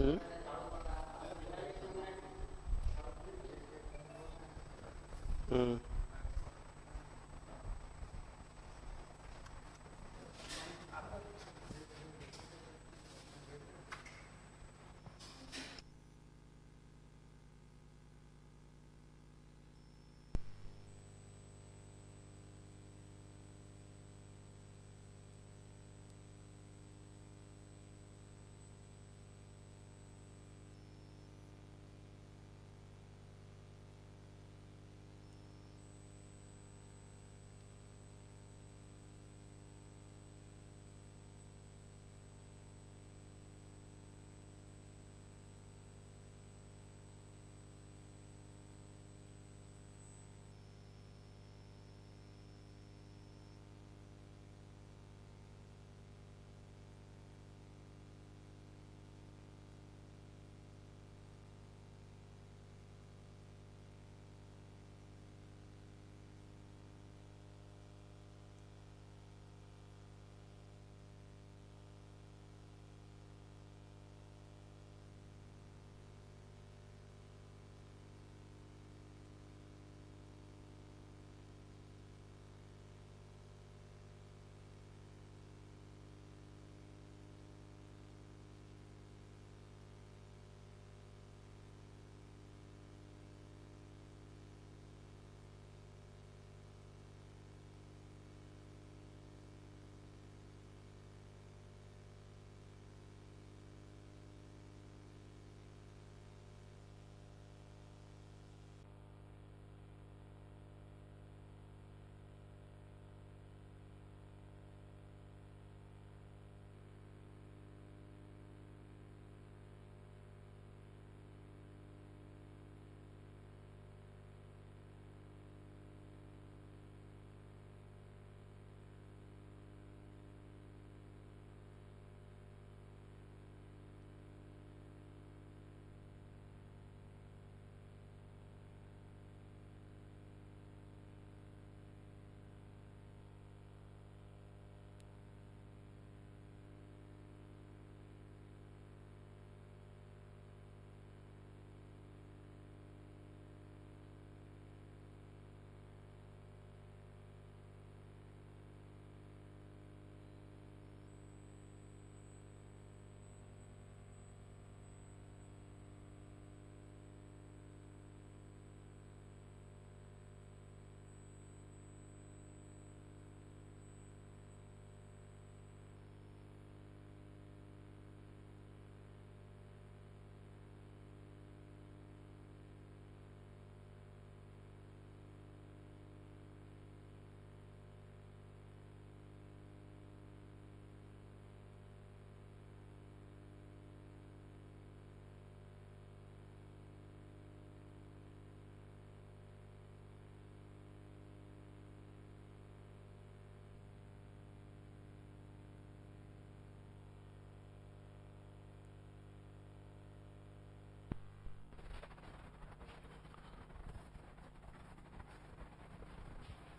हम्म। हम्म।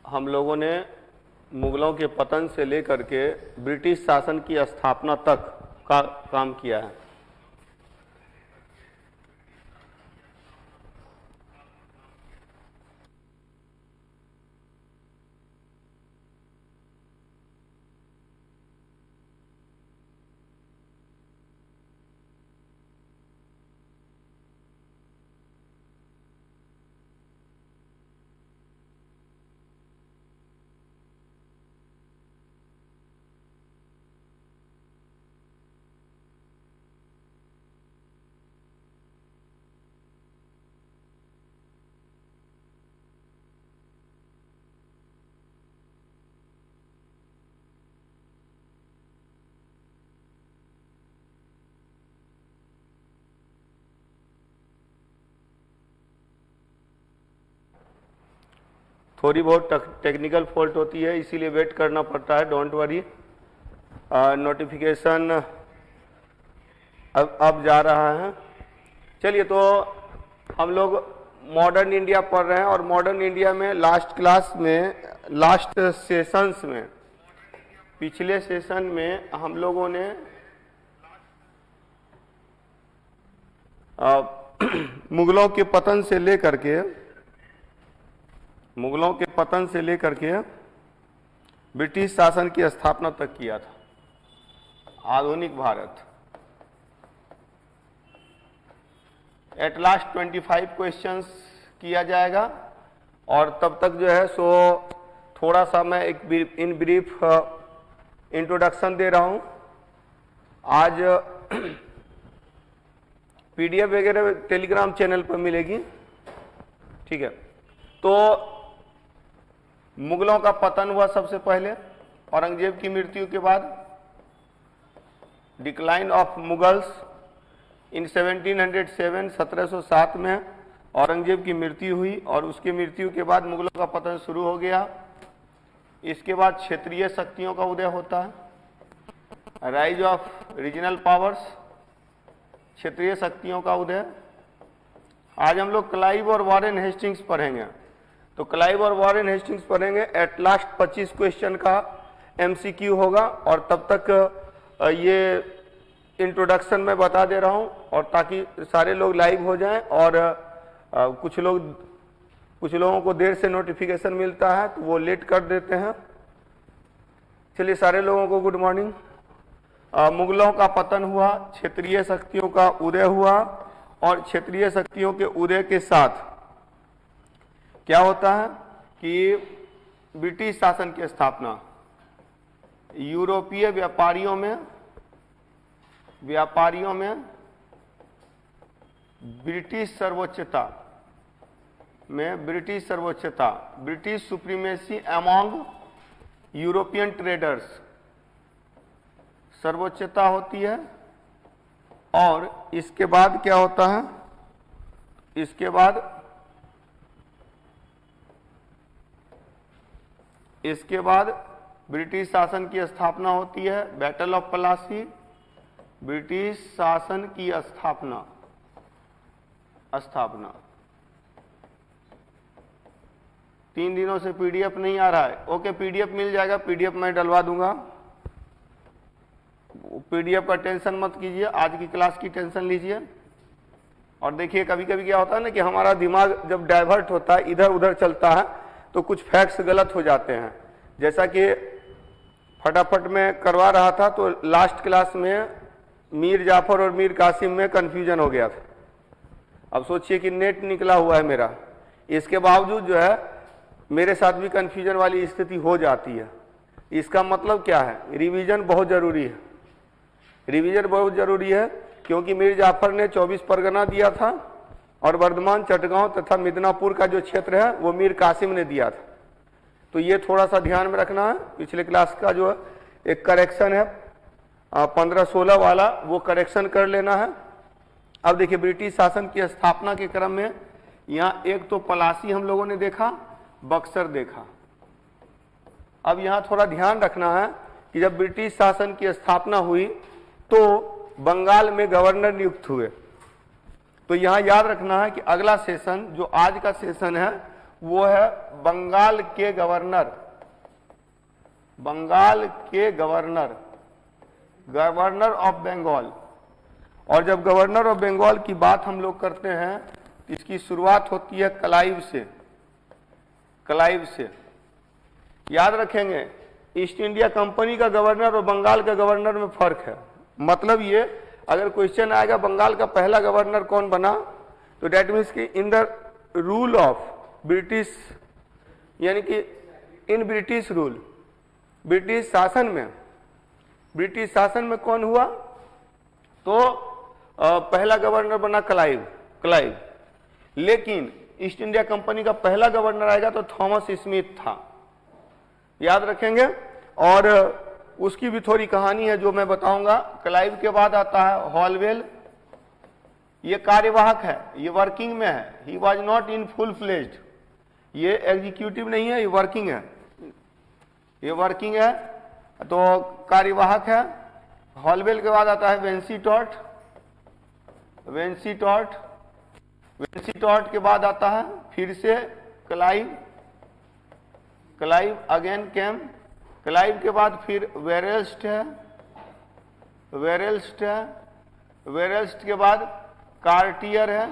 हम लोगों ने मुगलों के पतन से लेकर के ब्रिटिश शासन की स्थापना तक का काम किया है। थोड़ी बहुत टेक्निकल फॉल्ट होती है, इसीलिए वेट करना पड़ता है, डोंट वरी। नोटिफिकेशन अब जा रहा है। चलिए, तो हम लोग मॉडर्न इंडिया पढ़ रहे हैं और मॉडर्न इंडिया में लास्ट क्लास में, लास्ट सेशंस में, पिछले सेशन में हम लोगों ने मुगलों के पतन से लेकर के ब्रिटिश शासन की स्थापना तक किया था आधुनिक भारत। एट लास्ट 25 क्वेश्चंस किया जाएगा और तब तक जो है सो थोड़ा सा मैं एक इन ब्रीफ इंट्रोडक्शन दे रहा हूं। आज पीडीएफ वगैरह टेलीग्राम चैनल पर मिलेगी, ठीक है। तो मुगलों का पतन हुआ सबसे पहले, औरंगजेब की मृत्यु के बाद। डिक्लाइन ऑफ मुगल्स इन 1707, 1707 में औरंगजेब की मृत्यु हुई और उसकी मृत्यु के बाद मुगलों का पतन शुरू हो गया। इसके बाद क्षेत्रीय शक्तियों का उदय होता है, राइज ऑफ रीजनल पावर्स, क्षेत्रीय शक्तियों का उदय। आज हम लोग क्लाइव और वॉरेन हेस्टिंग्स पढ़ेंगे, तो क्लाइव और वॉरेन हेस्टिंग्स पढ़ेंगे। एट लास्ट 25 क्वेश्चन का एमसीक्यू होगा और तब तक ये इंट्रोडक्शन मैं बता दे रहा हूं और ताकि सारे लोग लाइव हो जाएं। और कुछ लोगों को देर से नोटिफिकेशन मिलता है तो वो लेट कर देते हैं। चलिए, सारे लोगों को गुड मॉर्निंग। मुगलों का पतन हुआ, क्षेत्रीय शक्तियों का उदय हुआ और क्षेत्रीय शक्तियों के उदय के साथ क्या होता है कि ब्रिटिश शासन की स्थापना। यूरोपीय व्यापारियों में ब्रिटिश सर्वोच्चता, British supremacy among European traders, सर्वोच्चता होती है। और इसके बाद क्या होता है, इसके बाद ब्रिटिश शासन की स्थापना होती है। बैटल ऑफ प्लासी, ब्रिटिश शासन की स्थापना। 3 दिनों से पीडीएफ नहीं आ रहा है। ओके, पीडीएफ मिल जाएगा, पीडीएफ मैं डलवा दूंगा। पीडीएफ का टेंशन मत कीजिए, आज की क्लास की टेंशन लीजिए। और देखिए, कभी कभी क्या होता है ना कि हमारा दिमाग जब डाइवर्ट होता है, इधर उधर चलता है, तो कुछ फैक्ट्स गलत हो जाते हैं। जैसा कि फटाफट में करवा रहा था तो लास्ट क्लास में मीर जाफर और मीर कासिम में कंफ्यूजन हो गया था। अब सोचिए कि नेट निकला हुआ है मेरा, इसके बावजूद जो है मेरे साथ भी कंफ्यूजन वाली स्थिति हो जाती है। इसका मतलब क्या है, रिवीजन बहुत जरूरी है। रिवीजन बहुत जरूरी है क्योंकि मीर जाफर ने 24 परगना दिया था और वर्धमान, चटगांव तथा मिदनापुर का जो क्षेत्र है वो मीर कासिम ने दिया था। तो ये थोड़ा सा ध्यान में रखना है। पिछले क्लास का जो एक करेक्शन है 15-16 वाला, वो करेक्शन कर लेना है। अब देखिए, ब्रिटिश शासन की स्थापना के क्रम में यहाँ एक तो पलासी हम लोगों ने देखा, बक्सर देखा। अब यहाँ थोड़ा ध्यान रखना है कि जब ब्रिटिश शासन की स्थापना हुई तो बंगाल में गवर्नर नियुक्त हुए। तो यहाँ याद रखना है कि अगला सेशन जो आज का सेशन है वो है बंगाल के गवर्नर ऑफ बंगाल। और जब गवर्नर ऑफ बंगाल की बात हम लोग करते हैं तो इसकी शुरुआत होती है क्लाइव से। याद रखेंगे, ईस्ट इंडिया कंपनी का गवर्नर और बंगाल का गवर्नर में फर्क है। मतलब ये, अगर क्वेश्चन आएगा बंगाल का पहला गवर्नर कौन बना, तो डेट मीन्स कि in the rule of British, यानी कि इन ब्रिटिश रूल, ब्रिटिश शासन में कौन हुआ, तो पहला गवर्नर बना क्लाइव। लेकिन ईस्ट इंडिया कंपनी का पहला गवर्नर आएगा तो थॉमस स्मिथ था, याद रखेंगे। और उसकी भी थोड़ी कहानी है जो मैं बताऊंगा। क्लाइव के बाद आता है हॉलवेल, ये कार्यवाहक है, ये वर्किंग में है। He was not in full fledged, ये एग्जीक्यूटिव नहीं है, ये वर्किंग है, तो कार्यवाहक है। हॉलवेल के बाद आता है वेंसीटॉर्ट के बाद आता है फिर से क्लाइव अगेन केम। क्लाइव के बाद फिर वेरेल्स्ट के बाद कार्टियर है,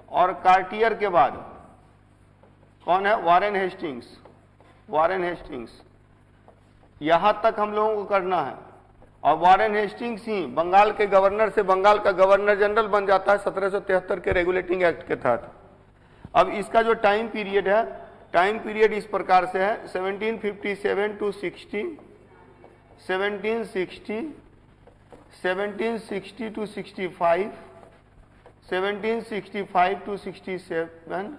और कार्टियर के बाद कौन है? Warren Hastings. वारेन हेस्टिंग्स, यहां तक हम लोगों को करना है। और वारेन हेस्टिंग्स ही बंगाल के गवर्नर से बंगाल का गवर्नर जनरल बन जाता है 1773 के रेगुलेटिंग एक्ट के तहत। अब इसका जो टाइम पीरियड है, टाइम पीरियड इस प्रकार से है 1757 टू 60, 1760, 1760 टू 65, 1765 टू 67,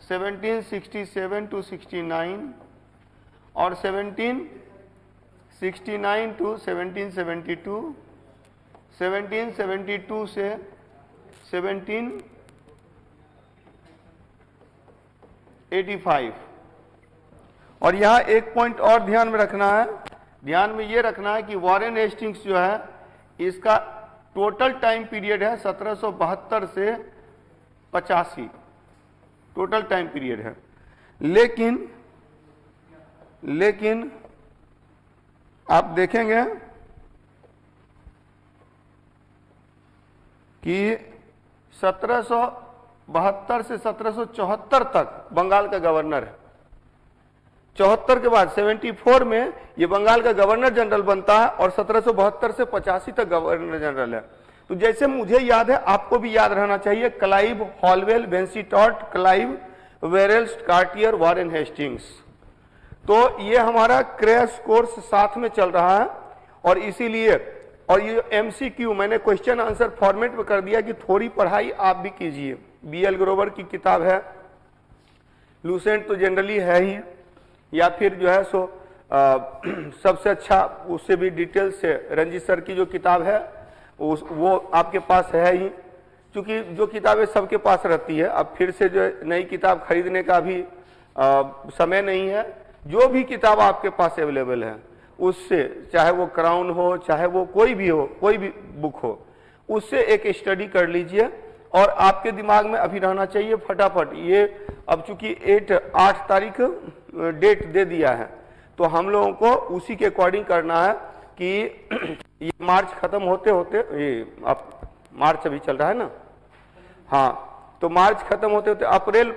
1767 टू 69 और 1769 टू 1772, 1772 से 1785। और यहाँ एक पॉइंट और ध्यान में रखना है, ध्यान में ये रखना है कि वारेन हेस्टिंग्स जो है इसका टोटल टाइम पीरियड है 1772 से 85, टोटल टाइम पीरियड है। लेकिन आप देखेंगे कि 1772 से 1774 तक बंगाल का गवर्नर है। 74 के बाद 74 में ये बंगाल का गवर्नर जनरल बनता है और 1772 से 85 तक गवर्नर जनरल है। तो जैसे मुझे याद है आपको भी याद रहना चाहिए, Clive, Holwell, Vansittart, Clive, Verelst, Cartier, Warren Hastings. तो ये हमारा क्रैश कोर्स साथ में चल रहा है और इसीलिए, और ये एमसीक्यू मैंने क्वेश्चन आंसर फॉर्मेट में कर दिया कि थोड़ी पढ़ाई आप भी कीजिए। बीएल ग्रोवर की किताब है, लूसेंट तो जनरली है ही, या फिर जो है सो सबसे अच्छा उससे भी डिटेल से रंजीत सर की जो किताब है वो आपके पास है ही, क्योंकि जो किताबें सबके पास रहती है। अब फिर से जो नई किताब खरीदने का भी समय नहीं है। जो भी किताब आपके पास अवेलेबल है उससे, चाहे वो क्राउन हो, चाहे वो कोई भी हो, कोई भी बुक हो, उससे एक स्टडी कर लीजिए और आपके दिमाग में अभी रहना चाहिए फटाफट। ये अब चूंकि 8 तारीख डेट दे दिया है तो हम लोगों को उसी के अकॉर्डिंग करना है कि ये मार्च खत्म होते होते, ये अब मार्च अभी चल रहा है ना, हाँ, तो मार्च खत्म होते होते अप्रैल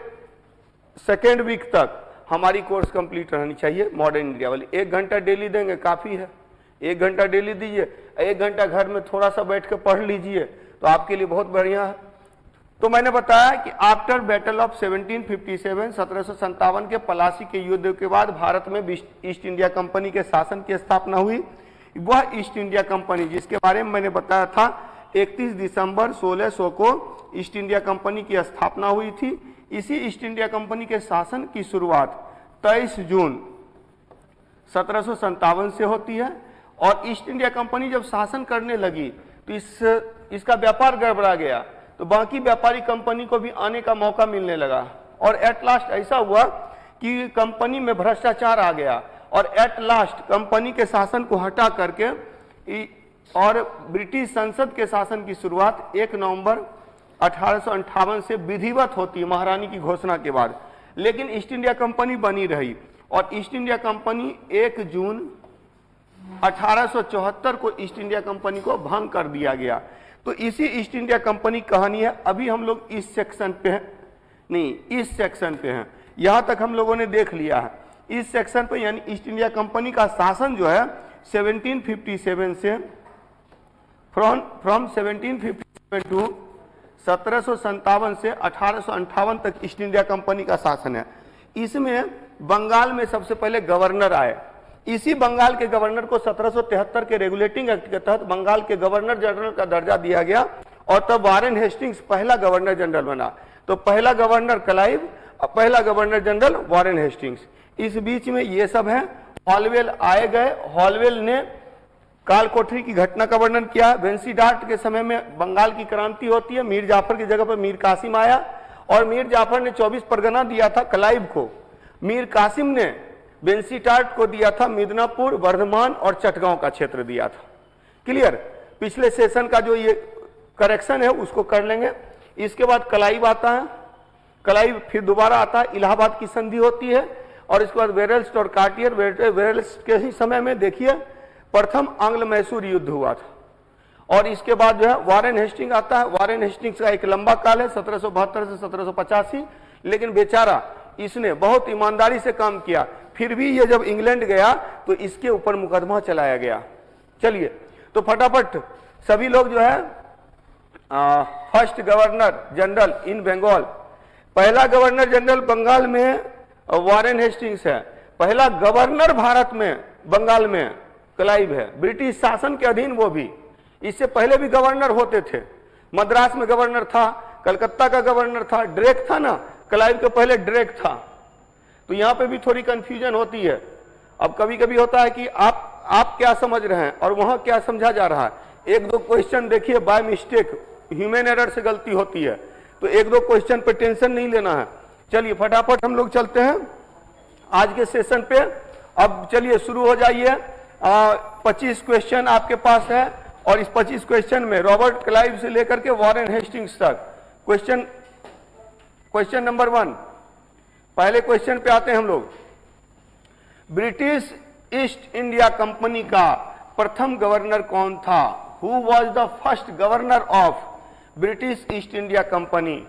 सेकेंड वीक तक हमारी कोर्स कंप्लीट रहनी चाहिए मॉडर्न इंडिया वाली। 1 घंटा डेली देंगे, काफी है। 1 घंटा डेली दीजिए, 1 घंटा घर में थोड़ा सा बैठ के पढ़ लीजिए तो आपके लिए बहुत बढ़िया है। तो मैंने बताया कि आफ्टर बैटल ऑफ 1757, 1757 के पलासी के युद्ध के बाद भारत में ईस्ट इंडिया कंपनी के शासन की स्थापना हुई। वह ईस्ट इंडिया कंपनी जिसके बारे में मैंने बताया था 31 दिसंबर 1600 को ईस्ट इंडिया कंपनी की स्थापना हुई थी। इसी ईस्ट इंडिया कंपनी के शासन की शुरुआत 23 जून 1757 से होती है। और ईस्ट इंडिया कंपनी जब शासन करने लगी तो इसका व्यापार गड़बड़ा गया, तो बाकी व्यापारी कंपनी को भी आने का मौका मिलने लगा। और एट लास्ट ऐसा हुआ कि कंपनी में भ्रष्टाचार आ गया और एट लास्ट कंपनी के शासन को हटा करके और ब्रिटिश संसद के शासन की शुरुआत 1 नवंबर 1858 से विधिवत होती है महारानी की घोषणा के बाद। लेकिन ईस्ट इंडिया कंपनी बनी रही और ईस्ट इंडिया कंपनी 1 जून 1874 को ईस्ट इंडिया कंपनी को भंग कर दिया गया। तो इसी ईस्ट इंडिया कंपनी कहानी है। अभी हम लोग इस सेक्शन पे हैं, नहीं इस सेक्शन पे हैं, यहां तक हम लोगों ने देख लिया है। इस सेक्शन पे यानी ईस्ट इंडिया कंपनी का शासन जो है 1757 से फ्रॉम 1757 टू 1757 से 1858 तक ईस्ट इंडिया कंपनी का शासन है। इसमें बंगाल में सबसे पहले गवर्नर आए। इसी बंगाल के गवर्नर को 1773 के रेगुलेटिंग एक्ट के तहत बंगाल के गवर्नर जनरल का दर्जा दिया गया और तब वारेन हेस्टिंग्स पहला गवर्नर जनरल बना। तो पहला गवर्नर क्लाइव, पहला गवर्नर जनरल वारेन हेस्टिंग्स। इस बीच में ये सब है। हॉलवेल आए गए। हॉलवेल ने काल कोठरी की घटना का वर्णन किया। वेंसीडार्ट के समय में बंगाल की क्रांति होती है, मीर जाफर की जगह पर मीर कासिम आया और मीर जाफर ने 24 परगना दिया था क्लाइव को। मीर कासिम ने वेंसीडार्ट को दिया था मिदनापुर, वर्धमान और चटगांव का क्षेत्र दिया था। क्लियर? पिछले सेशन का जो ये करेक्शन है उसको कर लेंगे। इसके बाद क्लाइव आता है, क्लाइव फिर दोबारा आता है, इलाहाबाद की संधि होती है और इसके बाद वेरेल्स और कार्टियर। वेरेल्स के ही समय में देखिए प्रथम आंग्ल मैसूर युद्ध हुआ था और इसके बाद जो है वारेन हेस्टिंग आता है। वारेन हेस्टिंग्स का एक लंबा काल है 1772 से 1785, लेकिन बेचारा इसने बहुत ईमानदारी से काम किया, फिर भी ये जब इंग्लैंड गया तो इसके ऊपर मुकदमा चलाया गया। चलिए तो फटाफट सभी लोग जो है first governor general in Bengal, पहला गवर्नर जनरल बंगाल में वारेन हेस्टिंग्स है। पहला गवर्नर भारत में बंगाल में क्लाइव है, ब्रिटिश शासन के अधीन वो भी। इससे पहले भी गवर्नर होते थे, मद्रास में गवर्नर था, कलकत्ता का गवर्नर था, ड्रेक था ना, क्लाइव के पहले ड्रेक था। तो यहां पे भी थोड़ी कंफ्यूजन होती है। अब कभी कभी होता है कि आप क्या समझ रहे हैं और वहां क्या समझा जा रहा है। एक दो क्वेश्चन देखिए बाय मिस्टेक, ह्यूमन एरर से गलती होती है, तो एक दो क्वेश्चन पे टेंशन नहीं लेना है। चलिए फटाफट हम लोग चलते हैं आज के सेशन पे। अब चलिए शुरू हो जाइए। 25 क्वेश्चन आपके पास है और इस 25 क्वेश्चन में रॉबर्ट क्लाइव से लेकर के वारेन हेस्टिंग्स तक क्वेश्चन नंबर 1, पहले क्वेश्चन पे आते हैं हम लोग। ब्रिटिश ईस्ट इंडिया कंपनी का प्रथम गवर्नर कौन था? Who was the first governor of British East India Company?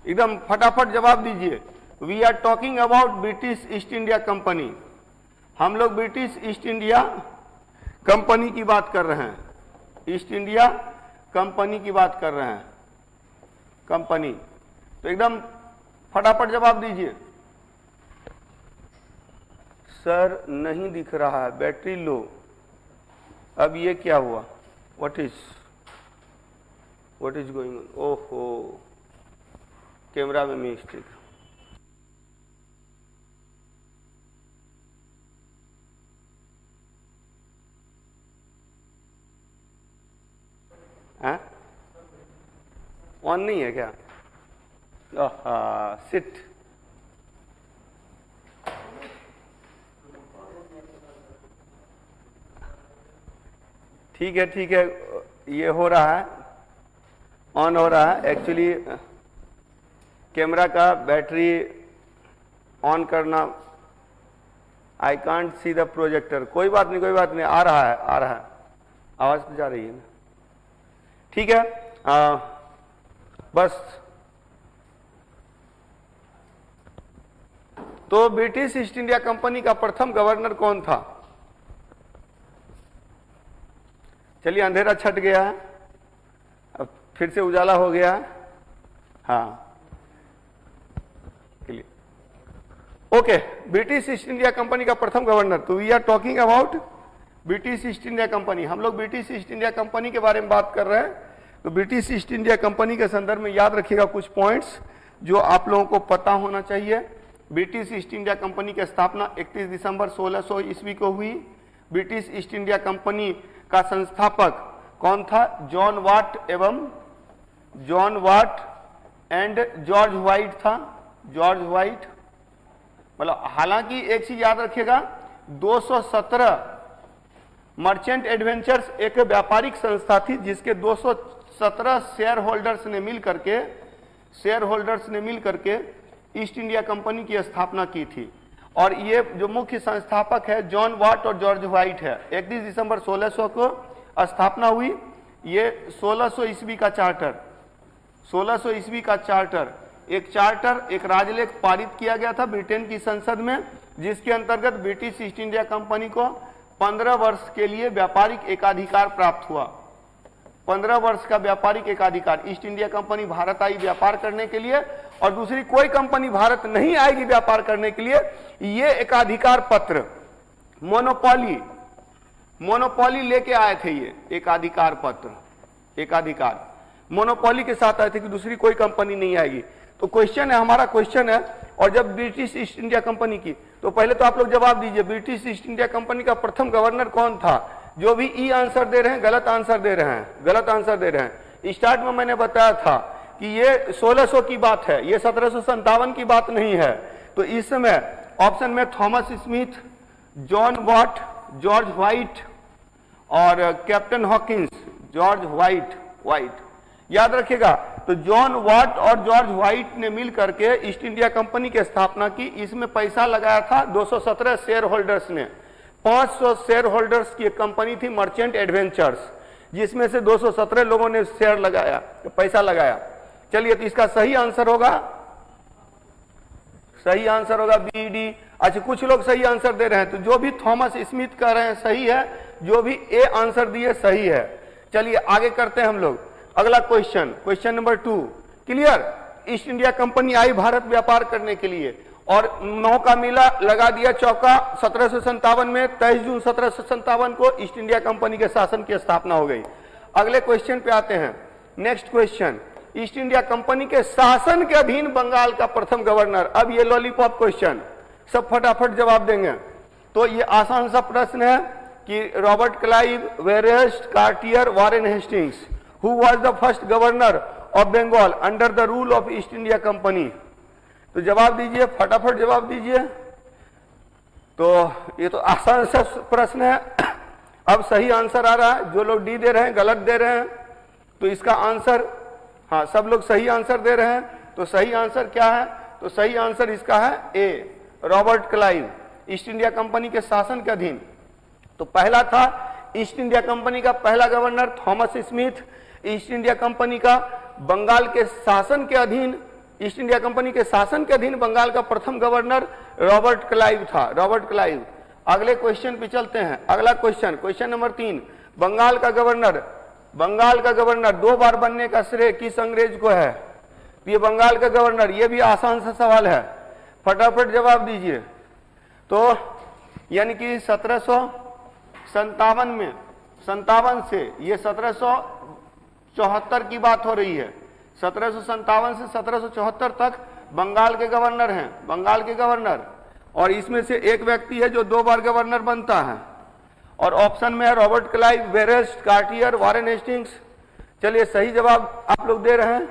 एकदम फटाफट जवाब दीजिए। We are talking about British East India Company. हम लोग ब्रिटिश ईस्ट इंडिया कंपनी की बात कर रहे हैं, ईस्ट इंडिया कंपनी की बात कर रहे हैं, कंपनी। तो एकदम फटाफट जवाब दीजिए। सर नहीं दिख रहा है, बैटरी लो। अब ये क्या हुआ? What is going on? ओहो, कैमरा में मिस्टेक। ऑन नहीं है क्या? सिट। ठीक है, ये हो रहा है, ऑन हो रहा है। एक्चुअली कैमरा का बैटरी ऑन करना, I can't see the projector. कोई बात नहीं, आ रहा है, आवाज तो जा रही है ना। ठीक है, बस। तो ब्रिटिश ईस्ट इंडिया कंपनी का प्रथम गवर्नर कौन था? चलिए, अंधेरा छट गया है, अब फिर से उजाला हो गया है। हाँ, okay, British East India Company का प्रथम गवर्नर। तो we are talking about British East India Company. हम लोग ब्रिटिश ईस्ट इंडिया कंपनी के बारे में बात कर रहे हैं। तो ब्रिटिश ईस्ट इंडिया कंपनी के संदर्भ में याद रखिएगा कुछ पॉइंट्स जो आप लोगों को पता होना चाहिए। ब्रिटिश ईस्ट इंडिया कंपनी की स्थापना 31 दिसंबर 1600 ईस्वी को हुई। ब्रिटिश ईस्ट इंडिया कंपनी का संस्थापक कौन था? John Watt and George White था। जॉर्ज व्हाइट, मतलब हालांकि एक चीज याद रखिएगा, 217 मर्चेंट एडवेंचर्स एक व्यापारिक संस्था थी जिसके 217 शेयर होल्डर्स ने मिल करके ईस्ट इंडिया कंपनी की स्थापना की थी। और ये जो मुख्य संस्थापक है जॉन वाट और जॉर्ज व्हाइट है। 31 दिसंबर 1600 को स्थापना हुई। ये 1600 ईस्वी का चार्टर, 1600 ईस्वी का चार्टर, एक राजलेख पारित किया गया था ब्रिटेन की संसद में, जिसके अंतर्गत ब्रिटिश ईस्ट इंडिया कंपनी को 15 वर्ष के लिए व्यापारिक एकाधिकार प्राप्त हुआ। 15 वर्ष का व्यापारिक एकाधिकार। ईस्ट इंडिया कंपनी भारत आई व्यापार करने के लिए और दूसरी कोई कंपनी भारत नहीं आएगी व्यापार करने के लिए। ये एकाधिकार पत्र, मोनोपोली लेके आए थे। ये एकाधिकार पत्र, एकाधिकार मोनोपोली के साथ आए थे कि दूसरी कोई कंपनी नहीं आएगी। तो क्वेश्चन है, हमारा क्वेश्चन है, और जब ब्रिटिश ईस्ट इंडिया कंपनी की, तो पहले तो आप लोग जवाब दीजिए, ब्रिटिश ईस्ट इंडिया कंपनी का प्रथम गवर्नर कौन था? जो भी ई आंसर दे रहे हैं गलत आंसर दे रहे हैं, स्टार्ट में मैंने बताया था कि ये 1600 की बात है, ये 1757 की बात नहीं है। तो इस समय ऑप्शन में थॉमस स्मिथ, जॉन वाट, जॉर्ज व्हाइट और कैप्टन हॉकिंस, जॉर्ज व्हाइट याद रखिएगा। तो जॉन वाट और जॉर्ज व्हाइट ने मिल करके ईस्ट इंडिया कंपनी की स्थापना की। इसमें पैसा लगाया था 217 शेयर होल्डर्स ने। 500 शेयर होल्डर्स की एक कंपनी थी मर्चेंट एडवेंचर्स, जिसमें से 217 लोगों ने शेयर लगाया, पैसा लगाया। चलिए, तो इसका सही आंसर होगा, सही आंसर होगा बी डी। अच्छा, कुछ लोग सही आंसर दे रहे हैं, तो जो भी थॉमस स्मिथ कह रहे हैं सही है, जो भी ए आंसर दिए सही है। चलिए आगे करते हैं हम लोग। अगला question, question number 2, clear. East India Company आई भारत व्यापार करने के लिए और 9 का मेला लगा दिया चौका 1757 में। 23 जून 1757 को ईस्ट इंडिया कंपनी के शासन की स्थापना हो गई। अगले क्वेश्चन पे आते हैं। Next question, east India Company के शासन के अधीन बंगाल का प्रथम गवर्नर। अब ये लॉलीपॉप क्वेश्चन, सब फटाफट जवाब देंगे। तो ये आसान सा प्रश्न है कि Robert Clive, Verelst, Cartier, Warren Hastings, who was the first governor of Bengal under the rule of East India Company. तो जवाब दीजिए, फटाफट जवाब दीजिए। तो ये तो आसान सा प्रश्न है। अब सही आंसर आ रहा है, जो लोग डी दे रहे हैं गलत दे रहे हैं। तो इसका आंसर, हाँ सब लोग सही आंसर दे रहे हैं। तो सही आंसर क्या है? तो सही आंसर इसका है A, Robert Clive, East India Company के शासन के अधीन। तो पहला था ईस्ट इंडिया कंपनी का पहला governor Thomas Smith. East India Company का बंगाल के शासन के अधीन, ईस्ट इंडिया कंपनी के शासन के अधीन बंगाल का प्रथम गवर्नर रॉबर्ट क्लाइव था, रॉबर्ट क्लाइव। अगले क्वेश्चन पे चलते हैं। अगला क्वेश्चन, क्वेश्चन नंबर 3, बंगाल का गवर्नर 2 बार बनने का श्रेय किस अंग्रेज को है? ये बंगाल का गवर्नर, ये भी आसान सा सवाल है, फटाफट जवाब दीजिए। तो यानी कि 1757 में, 57 से ये 1774 की बात हो रही है। 1757 से 1774 तक बंगाल के गवर्नर हैं, बंगाल के गवर्नर। और इसमें से एक व्यक्ति है जो 2 बार गवर्नर बनता है। और ऑप्शन में है Robert Clive, Verelst, Cartier, Warren Hastings. चलिए सही जवाब आप लोग दे रहे हैं,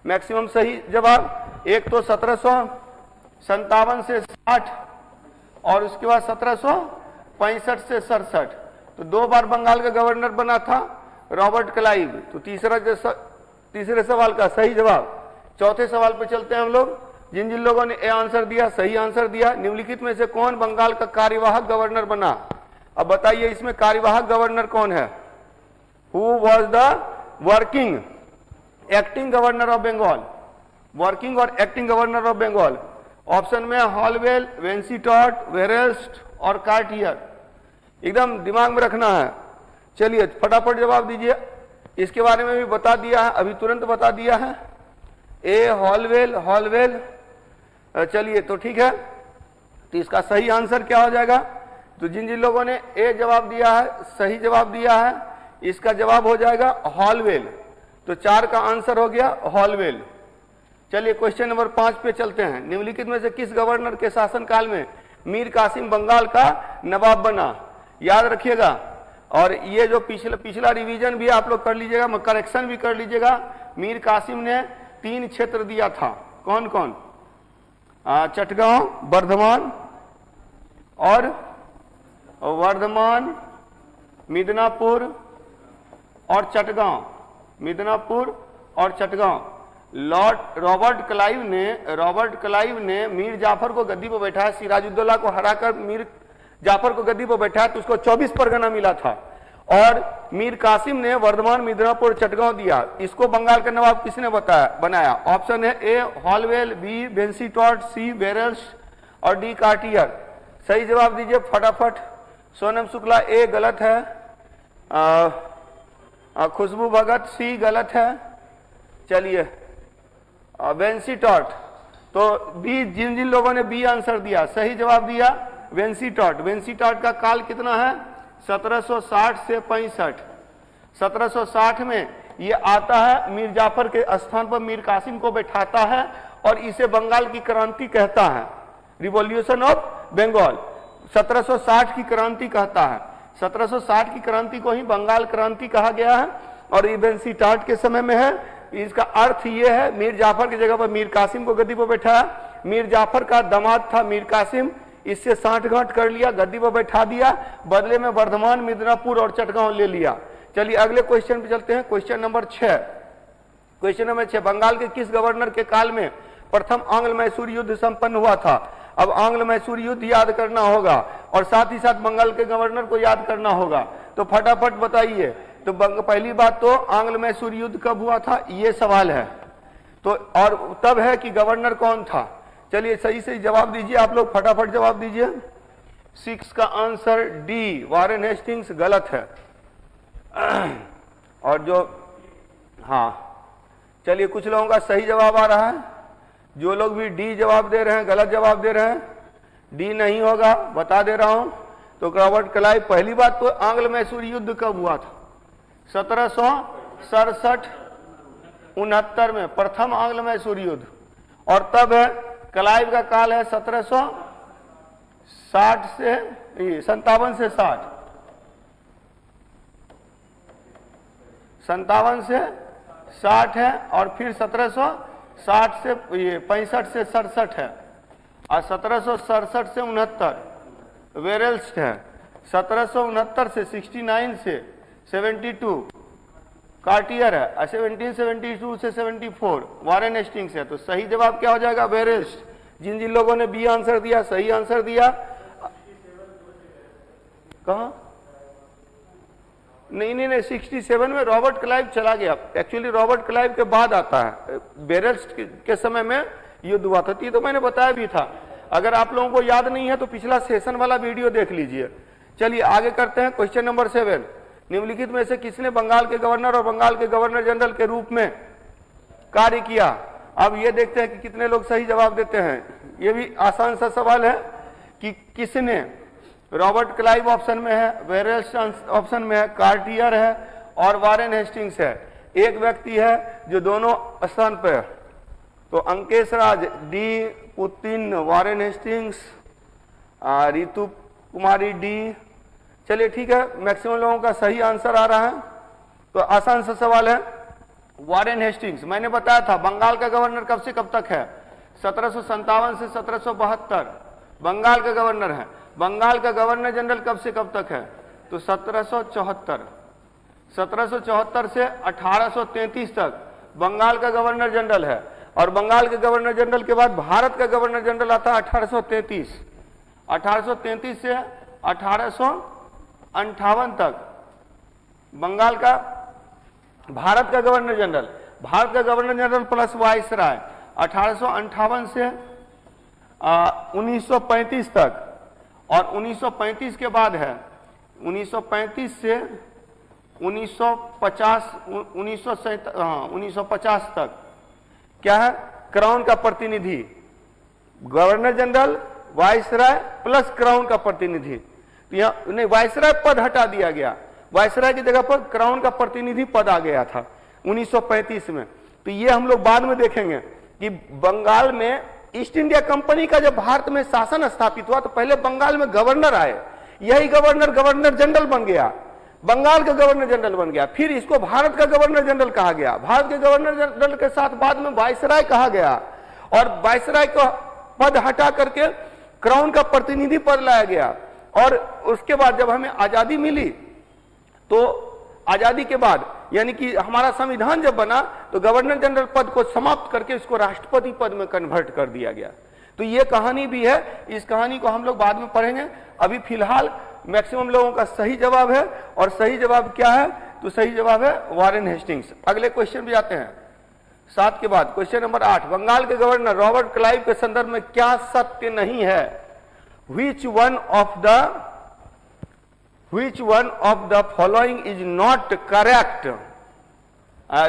मैक्सिमम सही जवाब। एक तो 1757 से 60 और उसके बाद 1765 से 67। तो 2 बार बंगाल का गवर्नर बना था रॉबर्ट क्लाइव। तो तीसरे सवाल का सही जवाब। चौथे सवाल पे चलते हैं हम लोग। जिन जिन लोगों ने ए आंसर दिया, सही आंसर दिया, निम्नलिखित में से कौन बंगाल का कार्यवाहक गवर्नर बना? अब बताइए इसमें कार्यवाहक गवर्नर कौन है? Who was the working acting governor of Bengal? Working और acting governor of Bengal. Option में हॉलवेल, वेंसीटॉट, वेरेस्ट और कार्टियर। एकदम दिमाग में रखना है। चलिए फटाफट जवाब दीजिए। इसके बारे में भी बता दिया है, अभी तुरंत बता दिया है। ए हॉलवेल, हॉलवेल। चलिए तो ठीक है। तो इसका सही आंसर क्या हो जाएगा? तो जिन जिन लोगों ने ए जवाब दिया है, सही जवाब दिया है, इसका जवाब हो जाएगा हॉलवेल। तो 4 का आंसर हो गया हॉलवेल। चलिए क्वेश्चन नंबर 5 पे चलते हैं। निम्नलिखित में से किस गवर्नर के शासनकाल में मीर कासिम बंगाल का नवाब बना? याद रखिएगा। और ये जो पिछला रिवीजन भी आप लोग कर लीजिएगा, करेक्शन भी कर लीजिएगा। मीर कासिम ने 3 क्षेत्र दिया था। कौन कौन? चटगांव, वर्धमान, मिदनापुर और चटगांव, मिदनापुर और चटगांव। रॉबर्ट क्लाइव ने मीर जाफर को गद्दी पर बैठाया, सिराजुद्दौला को हराकर मीर जाफर को गद्दी पर बैठाया तो उसको 24 परगना मिला था। और मीर कासिम ने वर्धमान, मिदनापुर, चटगांव दिया। इसको बंगाल का नवाब किसने बनाया? ऑप्शन है ए हॉलवेल, बी वेंसीटॉट, सी वेरेस्ट और डी कार्टियर। सही जवाब दीजिए फटाफट। सोनम शुक्ला ए गलत है, खुशबू भगत सी गलत है। चलिए वेंसीटॉट। तो बी, जिन जिन लोगों ने बी आंसर दिया, सही जवाब दिया वेंसीटॉट। वेंसीटॉट का काल कितना है? 1760 से 65। 1760 में ये आता है, मीर जाफर के स्थान पर मीर कासिम को बैठाता है और इसे बंगाल की क्रांति कहता है, रिवॉल्यूशन ऑफ बंगाल। 1760 की क्रांति कहता है। 1760 की क्रांति को ही बंगाल क्रांति कहा गया है। और ये वेंसीटॉट के समय में है। इसका अर्थ ये है, मीर जाफर की जगह पर मीर कासिम को गद्दी पर बैठाया। मीर जाफर का दामाद था मीर कासिम, इससे सांठगांठ कर लिया, गद्दी पर बैठा दिया, बदले में वर्धमान, मिदनापुर और चटगांव ले लिया। चलिए अगले क्वेश्चन पे चलते हैं। Question number 6। Question number 6, Bengal के किस गवर्नर के काल में प्रथम आंग्ल मैसूर युद्ध संपन्न हुआ था? अब आंग्ल मैसूर युद्ध याद करना होगा और साथ ही साथ बंगाल के गवर्नर को याद करना होगा। तो फटाफट बताइए, तो पहली बात तो आंग्ल मैसूर युद्ध कब हुआ था, ये सवाल है। तो और तब है कि गवर्नर कौन था। चलिए सही सही जवाब दीजिए आप लोग, फटाफट जवाब दीजिए। 6 का आंसर डी वारेन हेस्टिंग्स गलत है। और जो हाँ चलिए कुछ लोगों का सही जवाब आ रहा है, जो लोग भी डी जवाब दे रहे हैं गलत जवाब दे रहे हैं। डी नहीं होगा, बता दे रहा हूं। तो रॉबर्ट क्लाइव, पहली बात तो आंग्ल मैसूर युद्ध कब हुआ था, 1767-69 में प्रथम आंग्ल मैसूर युद्ध। और तब है क्लाइव का काल है 1760 से 57 से 60, 57 से 60 है। और फिर 1760 से 65 से 67 है। और 1767 से 69 वेरेल्स्ट है। 1769 से 69 से 72 कार्टियर है। 1772 से 74 वारेन हेस्टिंग्स है। तो सही जवाब क्या हो जाएगा, वेरेल्स्ट। जिन जिन लोगों ने बी आंसर दिया सही आंसर दिया। कहा नहीं 67 में रॉबर्ट क्लाइव चला गया। एक्चुअली रॉबर्ट क्लाइव के बाद आता है, वेरेल्स्ट के समय में युद्ध हुआ था। ये तो मैंने बताया भी था, अगर आप लोगों को याद नहीं है तो पिछला सेशन वाला वीडियो देख लीजिए। चलिए आगे करते हैं। क्वेश्चन नंबर 7, निम्नलिखित में से किसने बंगाल के गवर्नर और बंगाल के गवर्नर जनरल के रूप में कार्य किया। अब ये देखते हैं कि कितने लोग सही जवाब देते हैं। ये भी आसान सा सवाल है कि किसने, रॉबर्ट क्लाइव ऑप्शन में है, वेरेल्स्ट ऑप्शन में है, कार्टियर है और वारेन हेस्टिंग्स है। एक व्यक्ति है जो दोनों स्थान पर है, तो Ankesh Raj D, Putin Warren Hastings, Ritu Kumari D. चलिए ठीक है, मैक्सिमम लोगों का सही आंसर आ रहा है। तो आसान सा सवाल है, वारेन हेस्टिंग्स मैंने बताया था बंगाल का गवर्नर कब से कब तक है, 1757 से 1772 बंगाल का गवर्नर है। बंगाल का गवर्नर जनरल कब से कब तक है, तो 1774 से 1833 तक बंगाल का गवर्नर जनरल है। और बंगाल के गवर्नर जनरल के बाद भारत का गवर्नर जनरल आता है 1833 से 1858 तक बंगाल का, भारत का गवर्नर जनरल, भारत का गवर्नर जनरल प्लस वाइसराय 1858 से 1935 तक। और 1935 के बाद है 1935 से 1950 तक क्या है, क्राउन का प्रतिनिधि, governor general, viceroy plus crown का प्रतिनिधि। तो यहाँ नहीं, वाइसराय पद हटा दिया गया, वाइसराय की जगह पर क्राउन का प्रतिनिधि पद आ गया था 1935 में। तो ये हम लोग बाद में देखेंगे कि बंगाल में ईस्ट इंडिया कंपनी का जब भारत में शासन स्थापित हुआ तो पहले बंगाल में गवर्नर आए, यही गवर्नर गवर्नर जनरल बन गया, बंगाल का गवर्नर जनरल बन गया। फिर इसको भारत का गवर्नर जनरल कहा गया, भारत के गवर्नर जनरल के साथ बाद में वाइसराय कहा गया। और वाइसराय को पद हटा करके क्राउन का प्रतिनिधि पद लाया गया। और उसके बाद जब हमें आजादी मिली तो आजादी के बाद यानी कि हमारा संविधान जब बना तो गवर्नर जनरल पद को समाप्त करके इसको राष्ट्रपति पद में कन्वर्ट कर दिया गया। तो ये कहानी भी है, इस कहानी को हम लोग बाद में पढ़ेंगे। अभी फिलहाल मैक्सिमम लोगों का सही जवाब है। और सही जवाब क्या है, तो सही जवाब है वारेन हेस्टिंग्स। अगले क्वेश्चन भी आते हैं 7 के बाद। क्वेश्चन नंबर 8, बंगाल के गवर्नर रॉबर्ट क्लाइव के संदर्भ में क्या सत्य नहीं है। Which one of the following is not correct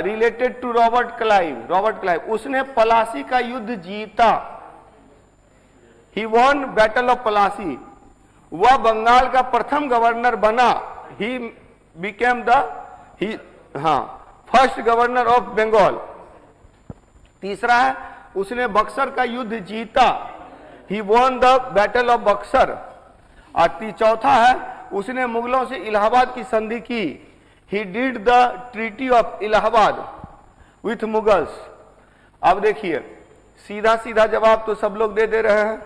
related to Robert Clive? Robert Clive, उसने पलासी का युद्ध जीता, he won battle of Palasi. वह बंगाल का प्रथम गवर्नर बना, he became the first governor of Bengal. तीसरा है उसने बक्सर का युद्ध जीता, he won the battle of Buxar. और चौथा है उसने मुगलों से इलाहाबाद की संधि की, he did the treaty of Allahabad with Mughals. अब देखिए सीधा सीधा जवाब तो सब लोग दे रहे हैं।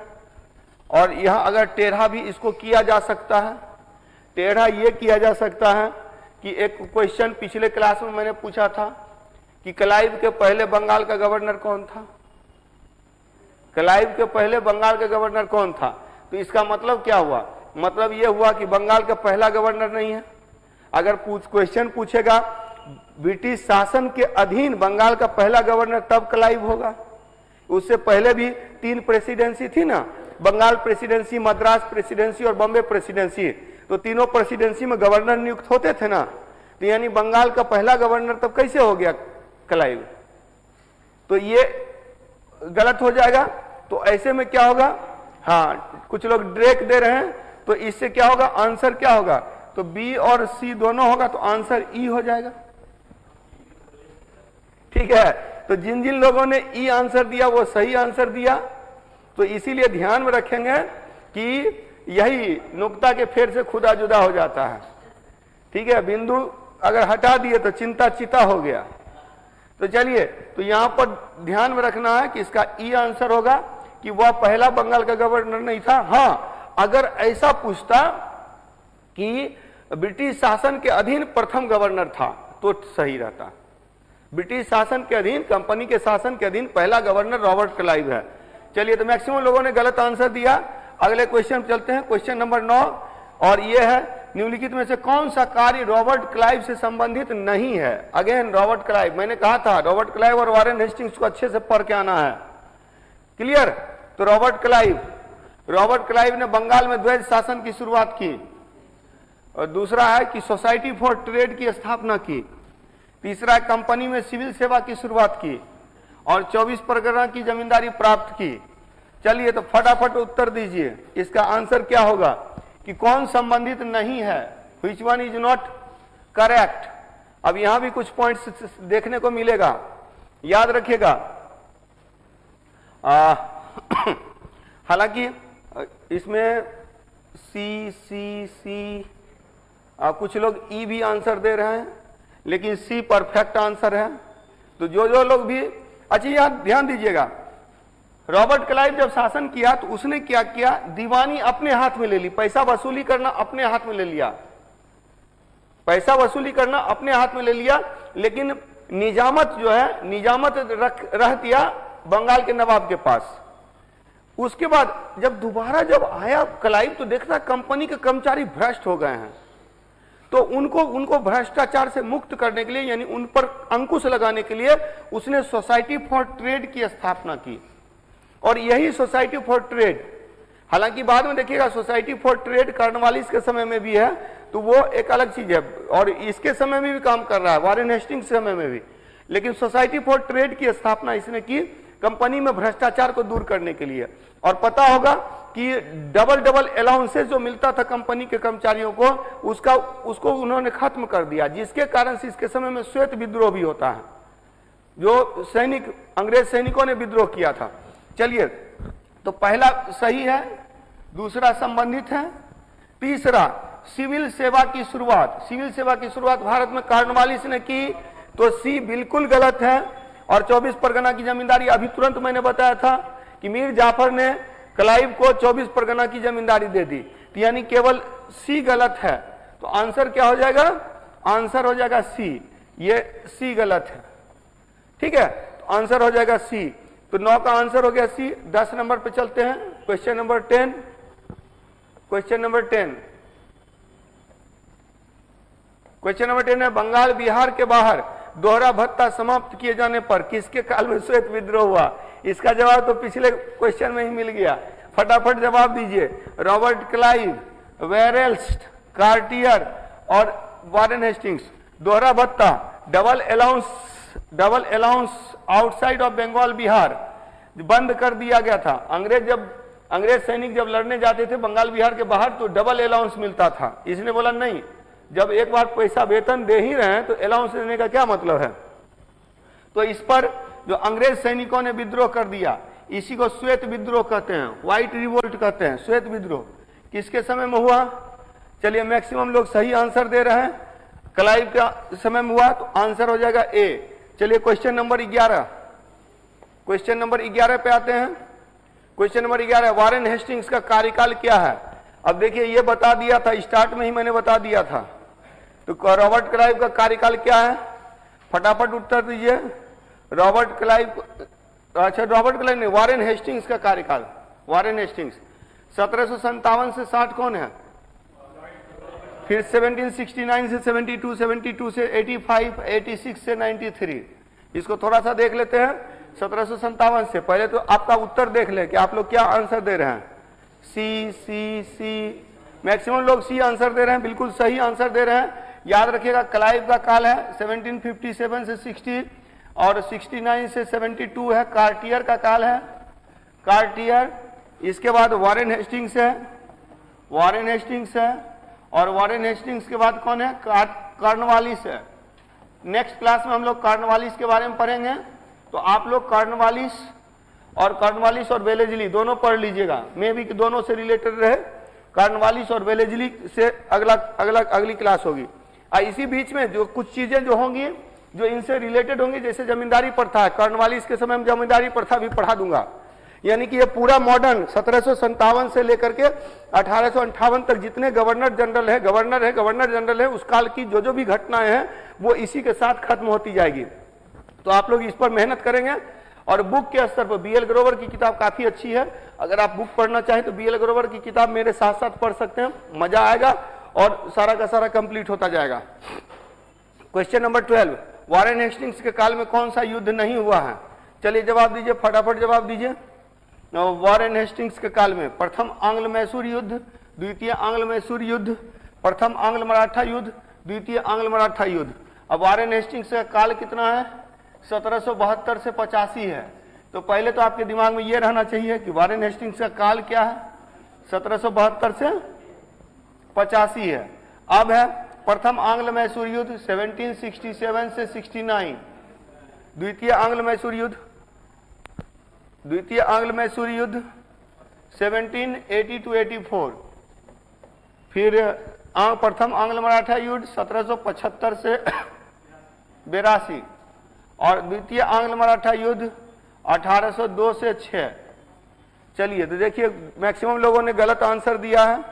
और यहां अगर टेढ़ा भी इसको किया जा सकता है, टेढ़ा ये किया जा सकता है कि एक क्वेश्चन पिछले क्लास में मैंने पूछा था कि क्लाइव के पहले बंगाल का गवर्नर कौन था, क्लाइव के पहले बंगाल का गवर्नर कौन था। तो इसका मतलब क्या हुआ, मतलब यह हुआ कि बंगाल का पहला गवर्नर नहीं है। अगर क्वेश्चन पूछेगा ब्रिटिश शासन के अधीन बंगाल का पहला गवर्नर तब क्लाइव होगा। उससे पहले भी 3 प्रेसिडेंसी थी ना, बंगाल प्रेसिडेंसी, मद्रास प्रेसिडेंसी और बॉम्बे प्रेसिडेंसी। तो तीनों प्रेसिडेंसी में गवर्नर नियुक्त होते थे ना, तो यानी बंगाल का पहला गवर्नर तब कैसे हो गया क्लाइव? तो ये गलत हो जाएगा। तो ऐसे में क्या होगा, हाँ कुछ लोग ड्रेक दे रहे हैं, तो इससे क्या होगा, आंसर क्या होगा? तो बी और सी दोनों होगा, तो आंसर ई हो जाएगा। ठीक है, तो जिन जिन लोगों ने ई आंसर दिया वो सही आंसर दिया। तो इसीलिए ध्यान में रखेंगे कि यही नुक्ता के फेर से खुदा जुदा हो जाता है। ठीक है, बिंदु अगर हटा दिए तो चिंता चिता हो गया। तो चलिए, तो यहां पर ध्यान में रखना है कि इसका ई आंसर होगा कि वह पहला बंगाल का गवर्नर नहीं था। हाँ, अगर ऐसा पूछता कि ब्रिटिश शासन के अधीन प्रथम गवर्नर था तो सही रहता। ब्रिटिश शासन के अधीन, कंपनी के शासन के अधीन पहला गवर्नर रॉबर्ट क्लाइव है। चलिए, तो मैक्सिमम लोगों ने गलत आंसर दिया। अगले क्वेश्चन चलते हैं, क्वेश्चन नंबर 9, और ये है निम्नलिखित में से कौन सा कार्य रॉबर्ट क्लाइव से संबंधित नहीं है? अगेन रॉबर्ट क्लाइव, मैंने कहा था रॉबर्ट क्लाइव और वारेन हेस्टिंग्स को अच्छे से पढ़ के आना है। क्लियर? तो रॉबर्ट क्लाइव ने बंगाल में द्वैध शासन की शुरुआत की, और दूसरा है कि सोसाइटी फॉर ट्रेड की स्थापना की, तीसरा है कंपनी में सिविल सेवा की शुरुआत की, और 24 परगना की जमींदारी प्राप्त की। चलिए, तो फटाफट उत्तर दीजिए, इसका आंसर क्या होगा कि कौन संबंधित नहीं है? Which one is not correct? अब यहां भी कुछ पॉइंट्स देखने को मिलेगा, याद रखिएगा। हालांकि इसमें सी कुछ लोग ई भी आंसर दे रहे हैं, लेकिन सी परफेक्ट आंसर है। तो जो लोग भी, अच्छा यार ध्यान दीजिएगा, रॉबर्ट क्लाइव जब शासन किया तो उसने क्या किया, दीवानी अपने हाथ में ले ली, पैसा वसूली करना अपने हाथ में ले लिया, पैसा वसूली करना अपने हाथ में ले लिया, लेकिन निजामत जो है, निजामत रह दिया बंगाल के नवाब के पास। उसके बाद जब दोबारा जब आया क्लाइव तो देखता कंपनी के कर्मचारी भ्रष्ट हो गए हैं, तो उनको भ्रष्टाचार से मुक्त करने के लिए, यानी उन पर अंकुश लगाने के लिए उसने सोसाइटी फॉर ट्रेड की स्थापना की। और यही सोसाइटी फॉर ट्रेड, हालांकि बाद में देखिएगा सोसाइटी फॉर ट्रेड कॉर्नवालिस के समय में भी है, तो वो एक अलग चीज है, और इसके समय में भी काम कर रहा है, वारेन हेस्टिंग्स के समय में भी। लेकिन सोसाइटी फॉर ट्रेड की स्थापना इसने की कंपनी में भ्रष्टाचार को दूर करने के लिए। और पता होगा कि डबल अलाउंसेस जो मिलता था कंपनी के कर्मचारियों को, उसको उन्होंने खत्म कर दिया, जिसके कारण से इसके समय में श्वेत विद्रोह भी होता है, जो सैनिक, अंग्रेज सैनिकों ने विद्रोह किया था। चलिए, तो पहला सही है, दूसरा संबंधित है, तीसरा सिविल सेवा की शुरुआत, सिविल सेवा की शुरुआत भारत में कॉर्नवालिस ने की, तो सी बिल्कुल गलत है। और 24 परगना की जमींदारी, अभी तुरंत मैंने बताया था कि मीर जाफर ने क्लाइव को 24 परगना की जमींदारी दे दी, तो यानी केवल सी गलत है। तो आंसर क्या हो जाएगा? आंसर हो जाएगा सी, ये सी गलत है। ठीक है, तो आंसर हो जाएगा सी। तो 9 का आंसर हो गया सी। 10 नंबर पे चलते हैं, क्वेश्चन नंबर 10। क्वेश्चन नंबर 10 है, बंगाल बिहार के बाहर दोहरा भत्ता समाप्त किए जाने पर किसके काल में श्वेत विद्रोह हुआ? इसका जवाब तो पिछले क्वेश्चन में ही मिल गया, फटाफट जवाब दीजिए। रॉबर्ट क्लाइव, वेरेल्स्ट, कार्टियर और वारेन हेस्टिंग्स। दोहरा भत्ता, double allowance outside of Bengal Bihar बंद कर दिया गया था। अंग्रेज सैनिक जब लड़ने जाते थे बंगाल बिहार के बाहर तो डबल अलाउंस मिलता था। इसने बोला नहीं, जब एक बार पैसा वेतन दे ही रहे हैं तो अलाउंस देने का क्या मतलब है? तो इस पर जो अंग्रेज सैनिकों ने विद्रोह कर दिया, इसी को श्वेत विद्रोह कहते हैं, व्हाइट रिवोल्ट कहते हैं। श्वेत विद्रोह किसके समय में हुआ? चलिए, मैक्सिमम लोग सही आंसर दे रहे हैं, क्लाइव का समय में हुआ, तो आंसर हो जाएगा ए। चलिए, क्वेश्चन नंबर 11, क्वेश्चन नंबर 11 पे आते हैं। क्वेश्चन नंबर 11, वारेन हेस्टिंग्स का कार्यकाल क्या है? अब देखिए, ये बता दिया था, स्टार्ट में ही मैंने बता दिया था। तो रॉबर्ट क्लाइव का कार्यकाल क्या है? फटाफट उत्तर दीजिए। रॉबर्ट क्लाइव ने, वारेन हेस्टिंग्स का कार्यकाल, वारेन हेस्टिंग्स 1757 से 60 कौन है? फिर 1769 से 72, 72 से 85, 86 से 93। इसको थोड़ा सा देख लेते हैं 1757 से। पहले तो आपका उत्तर देख ले कि आप लोग क्या आंसर दे रहे हैं। सी सी सी, मैक्सिमम लोग सी आंसर दे रहे हैं, बिल्कुल सही आंसर दे रहे हैं। याद रखिएगा क्लाइव का काल है 1757 से 60 और 69 से 72 है। कार्टियर का काल है, कार्टियर। इसके बाद वॉरेन हेस्टिंग्स है, वॉरेन हेस्टिंग्स है, और वॉरेन हेस्टिंग्स के बाद कौन है? कॉर्नवालिस है। नेक्स्ट क्लास में हम लोग कॉर्नवालिस के बारे में पढ़ेंगे, तो आप लोग कॉर्नवालिस और वेलेजली दोनों पढ़ लीजिएगा। मे भी कि दोनों से रिलेटेड रहे, कॉर्नवालिस और वेलेजली से अगली क्लास होगी। और इसी बीच में जो कुछ चीजें जो होंगी जो इनसे रिलेटेड होंगी, जैसे जमींदारी प्रथा है, कॉर्नवालिस के समय में जमींदारी प्रथा भी पढ़ा दूंगा। यानी कि ये पूरा मॉडर्न 1757 से लेकर के 1858 तक जितने गवर्नर जनरल है उस काल की जो भी घटनाएं हैं वो इसी के साथ खत्म होती जाएगी। तो आप लोग इस पर मेहनत करेंगे। और बुक के स्तर पर बीएल ग्रोवर की किताब काफी अच्छी है। अगर आप बुक पढ़ना चाहें तो बीएल ग्रोवर की किताब मेरे साथ साथ पढ़ सकते हैं, मजा आएगा और सारा का सारा कंप्लीट होता जाएगा। क्वेश्चन नंबर 12, वॉरेन हेस्टिंग्स के काल में कौन सा युद्ध नहीं हुआ है? चलिए जवाब दीजिए, फटाफट जवाब दीजिए। वॉरेन हेस्टिंग्स के काल में प्रथम आंग्ल मैसूर युद्ध, द्वितीय आंग्ल मैसूर युद्ध, प्रथम आंग्ल मराठा युद्ध, द्वितीय आंग्ल मराठा युद्ध। अब वॉरेन हेस्टिंग्स का काल कितना है? 1772 से 85 है। तो पहले तो आपके दिमाग में ये रहना चाहिए कि वॉरेन हेस्टिंग्स का काल क्या है? 1772 से 85 है। अब है प्रथम आंग्ल मैसूर युद्ध 1767 से 69, द्वितीय आंग्ल मैसूर युद्ध 1780 to 84, फिर प्रथम आंग्ल मराठा युद्ध 1775 से 82 और द्वितीय आंग्ल मराठा युद्ध 1802 से 6। चलिए तो देखिए मैक्सिमम लोगों ने गलत आंसर दिया है,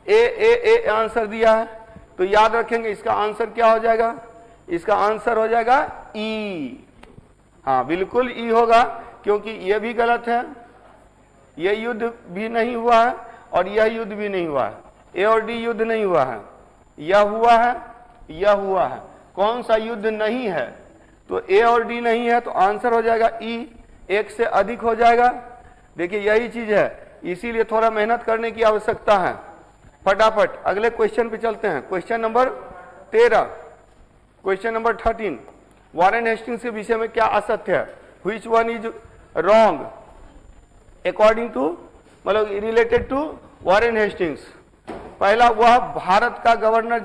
ए आंसर दिया है। तो याद रखेंगे इसका आंसर क्या हो जाएगा? इसका आंसर हो जाएगा ई। हाँ बिल्कुल ई होगा, क्योंकि यह भी गलत है, यह युद्ध भी नहीं हुआ है और यह युद्ध भी नहीं हुआ है। ए और डी युद्ध नहीं हुआ है, यह हुआ है, यह हुआ है। कौन सा युद्ध नहीं है? तो ए और डी नहीं है, तो आंसर हो जाएगा ई। एक से अधिक हो जाएगा। देखिए यही चीज है, इसीलिए थोड़ा मेहनत करने की आवश्यकता है। फटाफट अगले क्वेश्चन पे चलते हैं। Question number 13, question number 13, Warren Hastings के विषय में क्या असत्य है? Which one is wrong according to, मतलब रिलेटेड टू वॉरेन हेस्टिंग्स? पहला, वह भारत का गवर्नर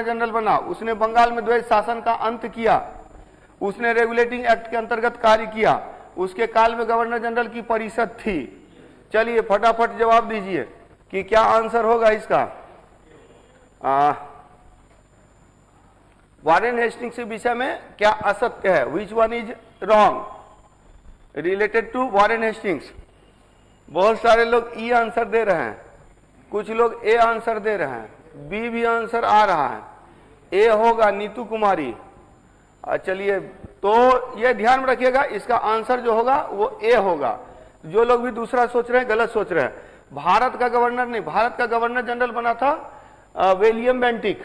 जनरल बना, उसने बंगाल में द्वैत शासन का अंत किया, उसने रेगुलेटिंग एक्ट के अंतर्गत कार्य किया, उसके काल में गवर्नर जनरल की परिषद थी। चलिए फटाफट जवाब दीजिए कि क्या आंसर होगा इसका। वॉरेन हेस्टिंग्स के विषय में क्या असत्य है? Which one is wrong related to Warren Hastings? बहुत सारे लोग ई आंसर दे रहे हैं, कुछ लोग ए आंसर दे रहे हैं, बी भी आंसर आ रहा है। ए होगा नीतू कुमारी। चलिए तो ये ध्यान में रखिएगा, इसका आंसर जो होगा वो ए होगा। जो लोग भी दूसरा सोच रहे हैं गलत सोच रहे हैं। भारत का गवर्नर नहीं, भारत का गवर्नर जनरल बना था विलियम बेंटिक।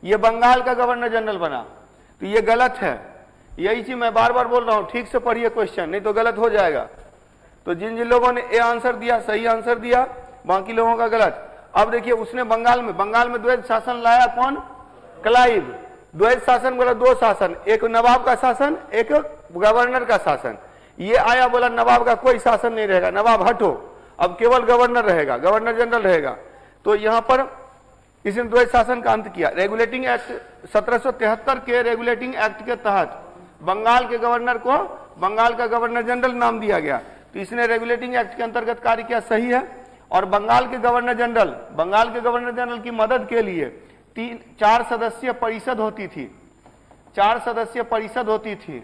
ये बंगाल का गवर्नर जनरल बना, तो ये गलत है। यही चीज मैं बार बार बोल रहा हूं, ठीक से पढ़िए क्वेश्चन, नहीं तो गलत हो जाएगा। तो जिन जिन लोगों ने ए आंसर दिया सही आंसर दिया, बाकी लोगों का गलत। अब देखिए उसने बंगाल में द्वैत शासन लाया, कौन? क्लाइव। द्वैत शासन बोला दो शासन, एक नवाब का शासन, एक गवर्नर का शासन। ये आया बोला नवाब का कोई शासन नहीं रहेगा, नवाब हटो, अब केवल गवर्नर रहेगा, गवर्नर जनरल रहेगा। तो यहां पर इसने द्वैत शासन का अंत किया। रेगुलेटिंग एक्ट 1773 के रेगुलेटिंग एक्ट के तहत बंगाल के गवर्नर को बंगाल का गवर्नर जनरल नाम दिया गया। तो इसने रेगुलेटिंग एक्ट के अंतर्गत कार्य किया, सही है। और बंगाल के गवर्नर जनरल की मदद के लिए 4 सदस्यीय परिषद होती थी। 4 सदस्यीय परिषद होती थी।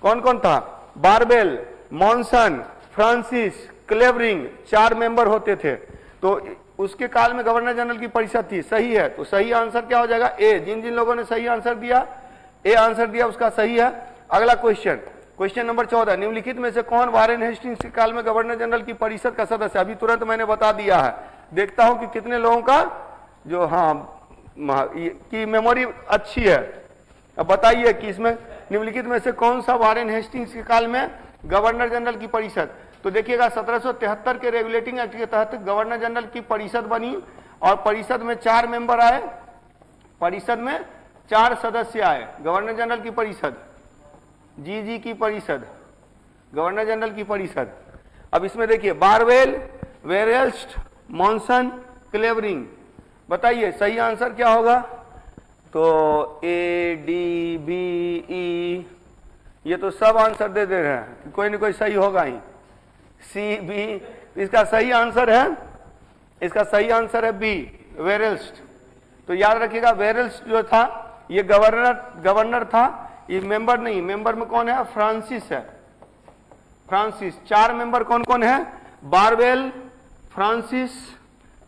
कौन कौन था? बारबेल, मॉनसन, फ्रांसिस, क्लेवरिंग, 4 मेंबर होते थे। तो उसके काल में गवर्नर जनरल की परिषद थी, सही है। तो सही आंसर क्या हो जाएगा? ए। जिन जिन लोगों ने सही आंसर दिया, ए आंसर दिया, उसका सही है। अगला क्वेश्चन क्वेश्चन नंबर 14, निम्नलिखित में से कौन वारेन हेस्टिंग्स के काल में गवर्नर जनरल की परिषद का सदस्य? अभी तुरंत मैंने बता दिया है, देखता हूं कि कितने लोगों का जो की मेमोरी अच्छी है। अब बताइए कि इसमें निम्नलिखित में से कौन सा वारेन हेस्टिंग्स के काल में गवर्नर जनरल की परिषद? तो देखिएगा 1773 के रेगुलेटिंग एक्ट के तहत गवर्नर जनरल की परिषद बनी और परिषद में 4 मेंबर आए, परिषद में 4 सदस्य आए। गवर्नर जनरल की परिषद, जी की परिषद, गवर्नर जनरल की परिषद। अब इसमें देखिए बारवेल, वेरेल्स्ट, मॉनसन, क्लेवरिंग। बताइए सही आंसर क्या होगा? तो ए डी बी ई, ये तो सब आंसर दे रहे हैं, कोई ना कोई सही होगा ही। सी बी, इसका सही आंसर है, इसका सही आंसर है बी, वेरेल्स्ट। तो याद रखिएगा वेरेल्स्ट जो था ये गवर्नर था, ये मेंबर नहीं। मेंबर में कौन है? फ्रांसिस है, फ्रांसिस। 4 मेंबर कौन कौन है? बारवेल, फ्रांसिस,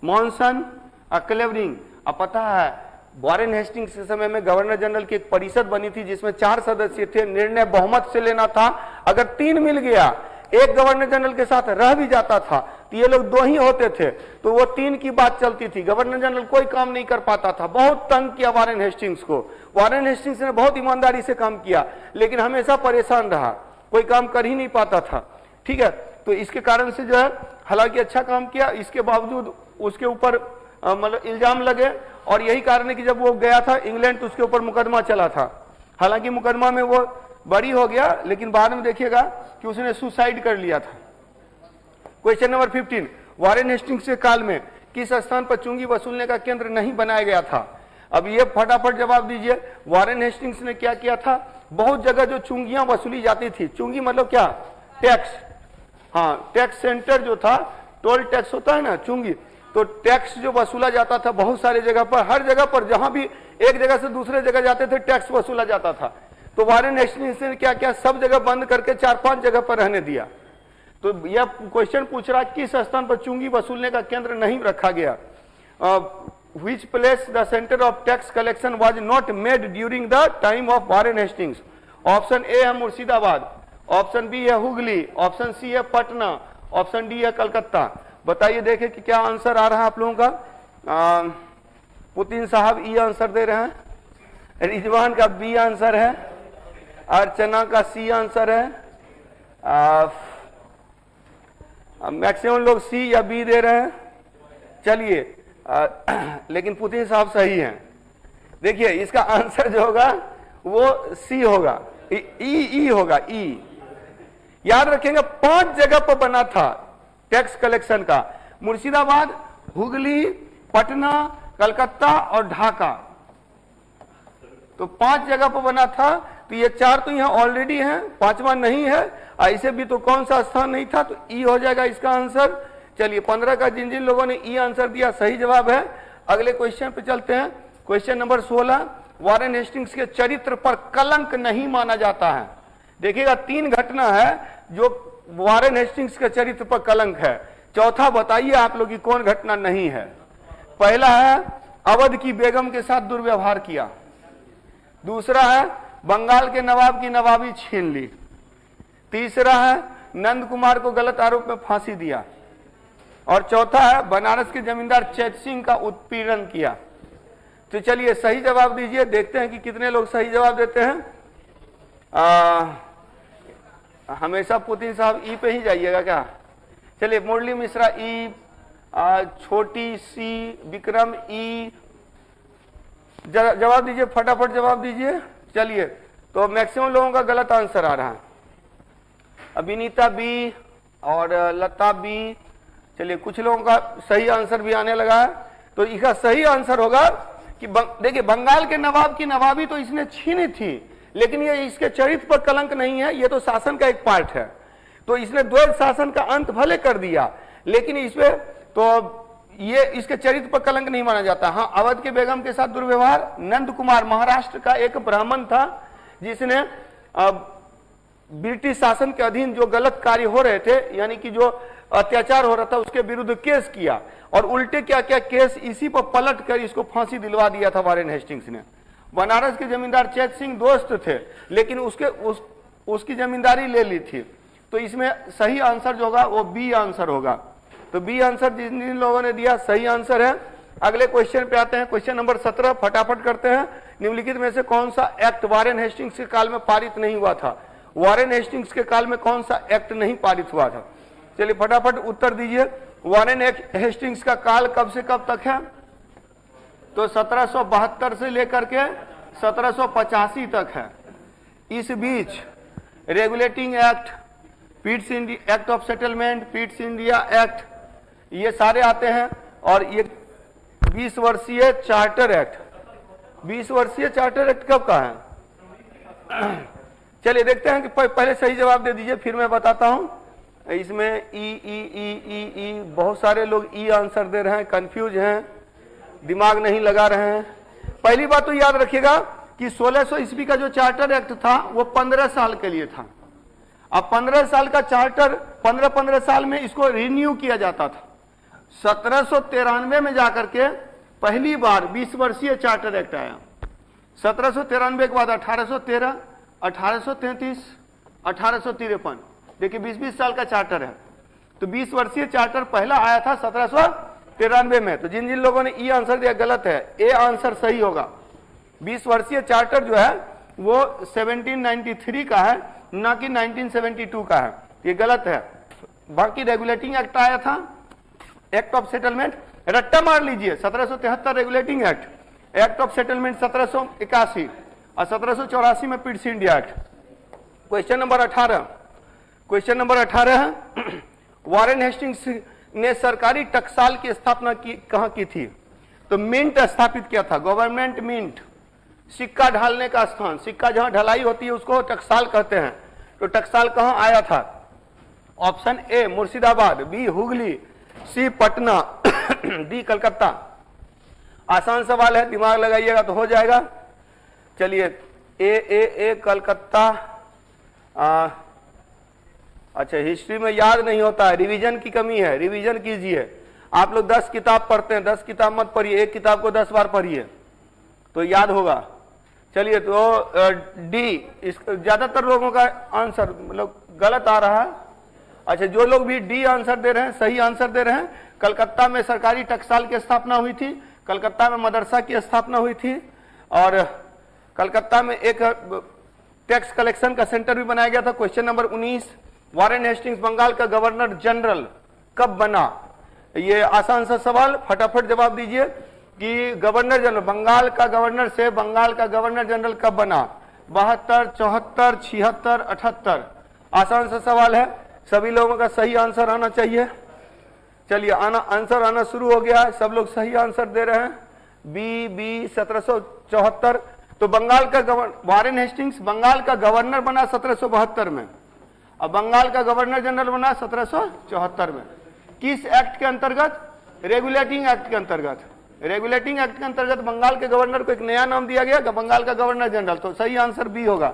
मॉनसन और क्लेवरिंग। अब पता है वारेन हेस्टिंग्स के समय में गवर्नर जनरल की एक परिषद बनी थी जिसमें 4 सदस्य थे, निर्णय बहुमत से लेना था। अगर 3 मिल गया, एक गवर्नर जनरल के साथ रह भी जाता था तो ये लोग 2 ही होते थे, तो वो 3 की बात चलती थी। गवर्नर जनरल कोई काम नहीं कर पाता था, बहुत तंग किया वारेन हेस्टिंग्स को। वारेन हेस्टिंग्स ने बहुत ईमानदारी से काम किया लेकिन हमेशा परेशान रहा, कोई काम कर ही नहीं पाता था। ठीक है, तो इसके कारण से जो है हालांकि अच्छा काम किया, इसके बावजूद उसके ऊपर मतलब इल्जाम लगे और यही कारण है कि जब वो गया था इंग्लैंड तो उसके ऊपर मुकदमा चला था। हालांकि मुकदमा में वो बरी हो गया लेकिन बाद में देखिएगा कि उसने सुसाइड कर लिया था। क्वेश्चन नंबर 15, वारेन हेस्टिंग्स के काल में किस स्थान पर चुंगी वसूलने का केंद्र नहीं बनाया गया था? अब ये फटाफट जवाब दीजिए। वारेन हेस्टिंग्स ने क्या किया था? बहुत जगह जो चुंगियां वसूली जाती थी, चुंगी मतलब क्या? टैक्स। हाँ, टैक्स सेंटर जो था, टोल टैक्स होता है ना, चुंगी, तो टैक्स जो वसूला जाता था बहुत सारी जगह पर, हर जगह पर जहां भी एक जगह से दूसरे जगह जाते थे टैक्स वसूला जाता था। तो वारेन हेस्टिंग्स ने क्या किया? सब जगह बंद करके 4-5 जगह पर रहने दिया। तो यह क्वेश्चन पूछ रहा किस स्थान पर चुंगी वसूलने का केंद्र नहीं रखा गया? Which place the center of tax collection was not made during the time of Warren Hastings? Option A है मुर्शिदाबाद, ऑप्शन बी है हुगली, ऑप्शन सी है पटना, ऑप्शन डी है कलकत्ता। बताइए देखें कि क्या आंसर आ रहा है आप लोगों का। पुतिन साहब ई आंसर दे रहे हैं, रिजवान का बी आंसर है, अर्चना का सी आंसर है, मैक्सिमम लोग सी या बी दे रहे हैं। चलिए लेकिन पुतिन साहब सही हैं। देखिए इसका आंसर जो होगा वो सी होगा, ई होगा, ई। याद रखेंगे 5 जगह पर बना था टैक्स कलेक्शन का, मुर्शिदाबाद, हुगली, पटना, कलकत्ता और ढाका। तो 5 जगह पर बना था, तो ये 4 तो यहाँ ऑलरेडी हैं, 5वां नहीं है। ऐसे भी तो कौन सा स्थान नहीं था, तो ई हो जाएगा इसका आंसर। चलिए 15 का जिन जिन लोगों ने ई आंसर दिया सही जवाब है। अगले क्वेश्चन पे चलते हैं। क्वेश्चन नंबर 16, वारेन हेस्टिंग्स के चरित्र पर कलंक नहीं माना जाता है। देखिएगा 3 घटना है जो वारेन हेस्टिंग्स के चरित्र पर कलंक है। चौथा बताइए आप लोग की कौन घटना नहीं है। पहला है अवध की बेगम के साथ दुर्व्यवहार किया, दूसरा है बंगाल के नवाब की नवाबी छीन ली, तीसरा है नंद कुमार को गलत आरोप में फांसी दिया, और चौथा है बनारस के जमींदार चैत सिंह का उत्पीड़न किया। तो चलिए सही जवाब दीजिए, देखते हैं कि कितने लोग सही जवाब देते हैं। हमेशा पुतिन साहब ई पे ही जाइएगा क्या? चलिए मुरली मिश्रा ई, छोटी सी, विक्रम ई, जवाब दीजिए, फटाफट जवाब दीजिए। चलिए तो मैक्सिमम लोगों का गलत आंसर आ रहा है। अभिनीता बी और लता बी। चलिए कुछ लोगों का सही आंसर भी आने लगा है। तो इसका सही आंसर होगा कि देखिए बंगाल के नवाब की नवाबी तो इसने छीनी थी, लेकिन ये इसके चरित्र पर कलंक नहीं है, ये तो शासन का एक पार्ट है। तो इसने द्वैध शासन का अंत भले कर दिया, लेकिन इसमें तो ये इसके चरित्र पर कलंक नहीं माना जाता। हाँ, अवध के बेगम के साथ दुर्व्यवहार। नंद कुमार महाराष्ट्र का एक ब्राह्मण था जिसने ब्रिटिश शासन के अधीन जो गलत कार्य हो रहे थे, यानी कि जो अत्याचार हो रहा था, उसके विरुद्ध केस किया, और उल्टे क्या क्या केस इसी पर पलट कर इसको फांसी दिलवा दिया था वारेन हेस्टिंग्स ने। बनारस के जमींदार चैत सिंह दोस्त थे, लेकिन उसकी जमींदारी ले ली थी। तो इसमें सही आंसर जो होगा वो बी आंसर होगा। तो बी आंसर जिन जिन लोगों ने दिया सही आंसर है। अगले क्वेश्चन पे आते हैं, क्वेश्चन नंबर 17, फटाफट करते हैं। निम्नलिखित में से कौन सा एक्ट वारेन हेस्टिंग्स के काल में पारित नहीं हुआ था? वारेन हेस्टिंग्स के काल में कौन सा एक्ट नहीं पारित हुआ था? चलिए फटाफट उत्तर दीजिए। वारेन हेस्टिंग्स का काल कब से कब तक है? तो 1772 से लेकर के 1785 तक है। इस बीच regulating act, Pitt's India act of settlement, Pitt's India act, ये सारे आते हैं। और ये 20 वर्षीय चार्टर एक्ट, 20 वर्षीय चार्टर एक्ट कब का है? चलिए देखते हैं कि पहले सही जवाब दे दीजिए, फिर मैं बताता हूं। इसमें ई बहुत सारे लोग ई आंसर दे रहे हैं, कंफ्यूज हैं, दिमाग नहीं लगा रहे हैं। पहली बात तो याद रखिएगा कि 1600 ईस्वी का जो चार्टर एक्ट था वो 15 साल के लिए था। अब 15 साल का चार्टर 15 साल में इसको रिन्यू किया जाता था। 1793 में जाकर के पहली बार 20 वर्षीय चार्टर एक्ट आया। 1793 के बाद 1813, 1833, 1853, देखिए 20-20 साल का चार्टर है। तो 20 वर्षीय चार्टर पहला आया था 1793 में। तो जिन जिन लोगों ने ई आंसर दिया गलत है, ए आंसर सही होगा। 20 वर्षीय चार्टर जो है वो 1793 का है, ना कि 1972 का है, ये गलत है। बाकी रेगुलेटिंग एक्ट आया था, एक्ट ऑफ सेटलमेंट, रट्टा मार लीजिए, 1773 regulating act, act of settlement 1781 और 1784 में पिट्स India act. Question number 18, question number 18 है, वारेन हेस्टिंग्स ने सरकारी टकसाल की स्थापना कहां की थी? तो मिंट स्थापित किया था, गवर्नमेंट मिंट, सिक्का ढालने का स्थान, सिक्का जहां ढलाई होती है उसको टकसाल कहते हैं। तो टकसाल कहां आया था? Option A Murshidabad, B Hooghly, C Patna, D Calcutta. आसान सवाल है, दिमाग लगाइएगा तो हो जाएगा। चलिए ए कलकत्ता। अच्छा, हिस्ट्री में याद नहीं होता है, रिवीजन की कमी है, रिवीजन कीजिए। आप लोग 10 किताब पढ़ते हैं, 10 किताब मत पढ़िए, एक किताब को 10 बार पढ़िए तो याद होगा। चलिए तो डी, इस ज्यादातर लोगों का आंसर मतलब गलत आ रहा है। अच्छा, जो लोग भी डी आंसर दे रहे हैं सही आंसर दे रहे हैं। कलकत्ता में सरकारी टकसाल की स्थापना हुई थी, कलकत्ता में मदरसा की स्थापना हुई थी, और कलकत्ता में एक टैक्स कलेक्शन का सेंटर भी बनाया गया था। Question number 19, Warren Hastings Bengal का गवर्नर जनरल कब बना? ये आसान सा सवाल, फटाफट जवाब दीजिए कि गवर्नर जनरल, बंगाल का गवर्नर से बंगाल का गवर्नर जनरल कब बना? 72, 74, 76, 78। आसान सा सवाल है, सभी लोगों का सही आंसर आना चाहिए। चलिए आंसर आना शुरू हो गया है, सब लोग सही आंसर दे रहे हैं। बी 1774। तो बंगाल का वारेन हेस्टिंग्स बंगाल का गवर्नर बना 1772 में, अब बंगाल का गवर्नर जनरल बना 1774 में। किस एक्ट के अंतर्गत? रेगुलेटिंग एक्ट के अंतर्गत। रेगुलेटिंग एक्ट के अंतर्गत बंगाल के गवर्नर को एक नया नाम दिया गया, बंगाल का गवर्नर जनरल। तो सही आंसर बी होगा,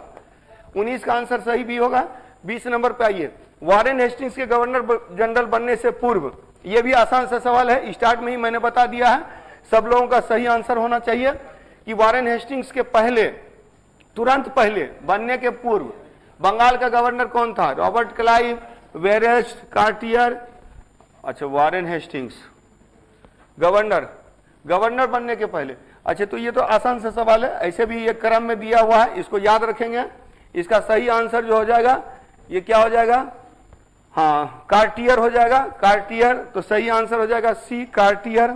19 का आंसर सही बी होगा। 20 नंबर पे आइए, वारेन हेस्टिंग्स के गवर्नर जनरल बनने से पूर्व, यह भी आसान सा सवाल है, स्टार्ट में ही मैंने बता दिया है, सब लोगों का सही आंसर होना चाहिए कि वारेन हेस्टिंग्स के पहले, तुरंत पहले, बनने के पूर्व बंगाल का गवर्नर कौन था? Robert Clive, Verelst, Cartier. अच्छा, वारेन हेस्टिंग्स गवर्नर बनने के पहले। अच्छा, तो ये तो आसान सा सवाल है, ऐसे भी ये क्रम में दिया हुआ है, इसको याद रखेंगे। इसका सही आंसर जो हो जाएगा ये क्या हो जाएगा? हाँ, कार्टियर हो जाएगा, कार्टियर। तो सही आंसर हो जाएगा सी, कार्टियर।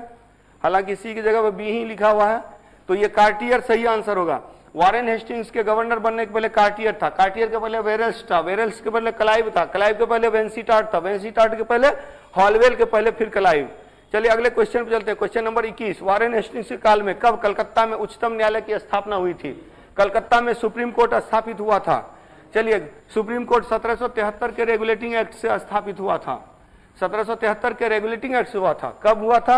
हालांकि सी की जगह पर बी ही लिखा हुआ है, तो ये कार्टियर सही आंसर होगा। वारेन हेस्टिंग्स के गवर्नर बनने के पहले कार्टियर था, कार्टियर के पहले वेरेल्स था, वेरेल्स के पहले क्लाइव था, क्लाइव के पहले वेंसीटार्ट था, वेंसीटार्ट के पहले हॉलवेल के पहले फिर क्लाइव। चलिए अगले क्वेश्चन पे चलते हैं। क्वेश्चन नंबर 21, वारेन हेस्टिंग्स के काल में कब कलकत्ता में उच्चतम न्यायालय की स्थापना हुई थी? कलकत्ता में सुप्रीम कोर्ट स्थापित हुआ था। चलिए, सुप्रीम कोर्ट 1773 के रेगुलेटिंग एक्ट से स्थापित हुआ था, 1773 के रेगुलेटिंग एक्ट से हुआ था। कब हुआ था?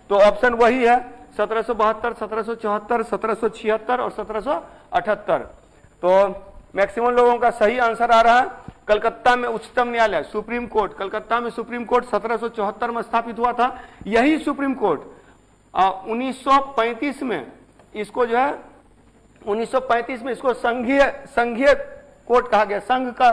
तो ऑप्शन वही है, 1772, 1774, 1776 और 1778। तो मैक्सिमम लोगों का सही आंसर आ रहा है, कलकत्ता में उच्चतम न्यायालय, सुप्रीम कोर्ट, कलकत्ता में सुप्रीम कोर्ट 1774 में स्थापित हुआ था। यही सुप्रीम कोर्ट 1935 में इसको जो है 1935 में इसको संघीय कोर्ट कहा गया, संघ का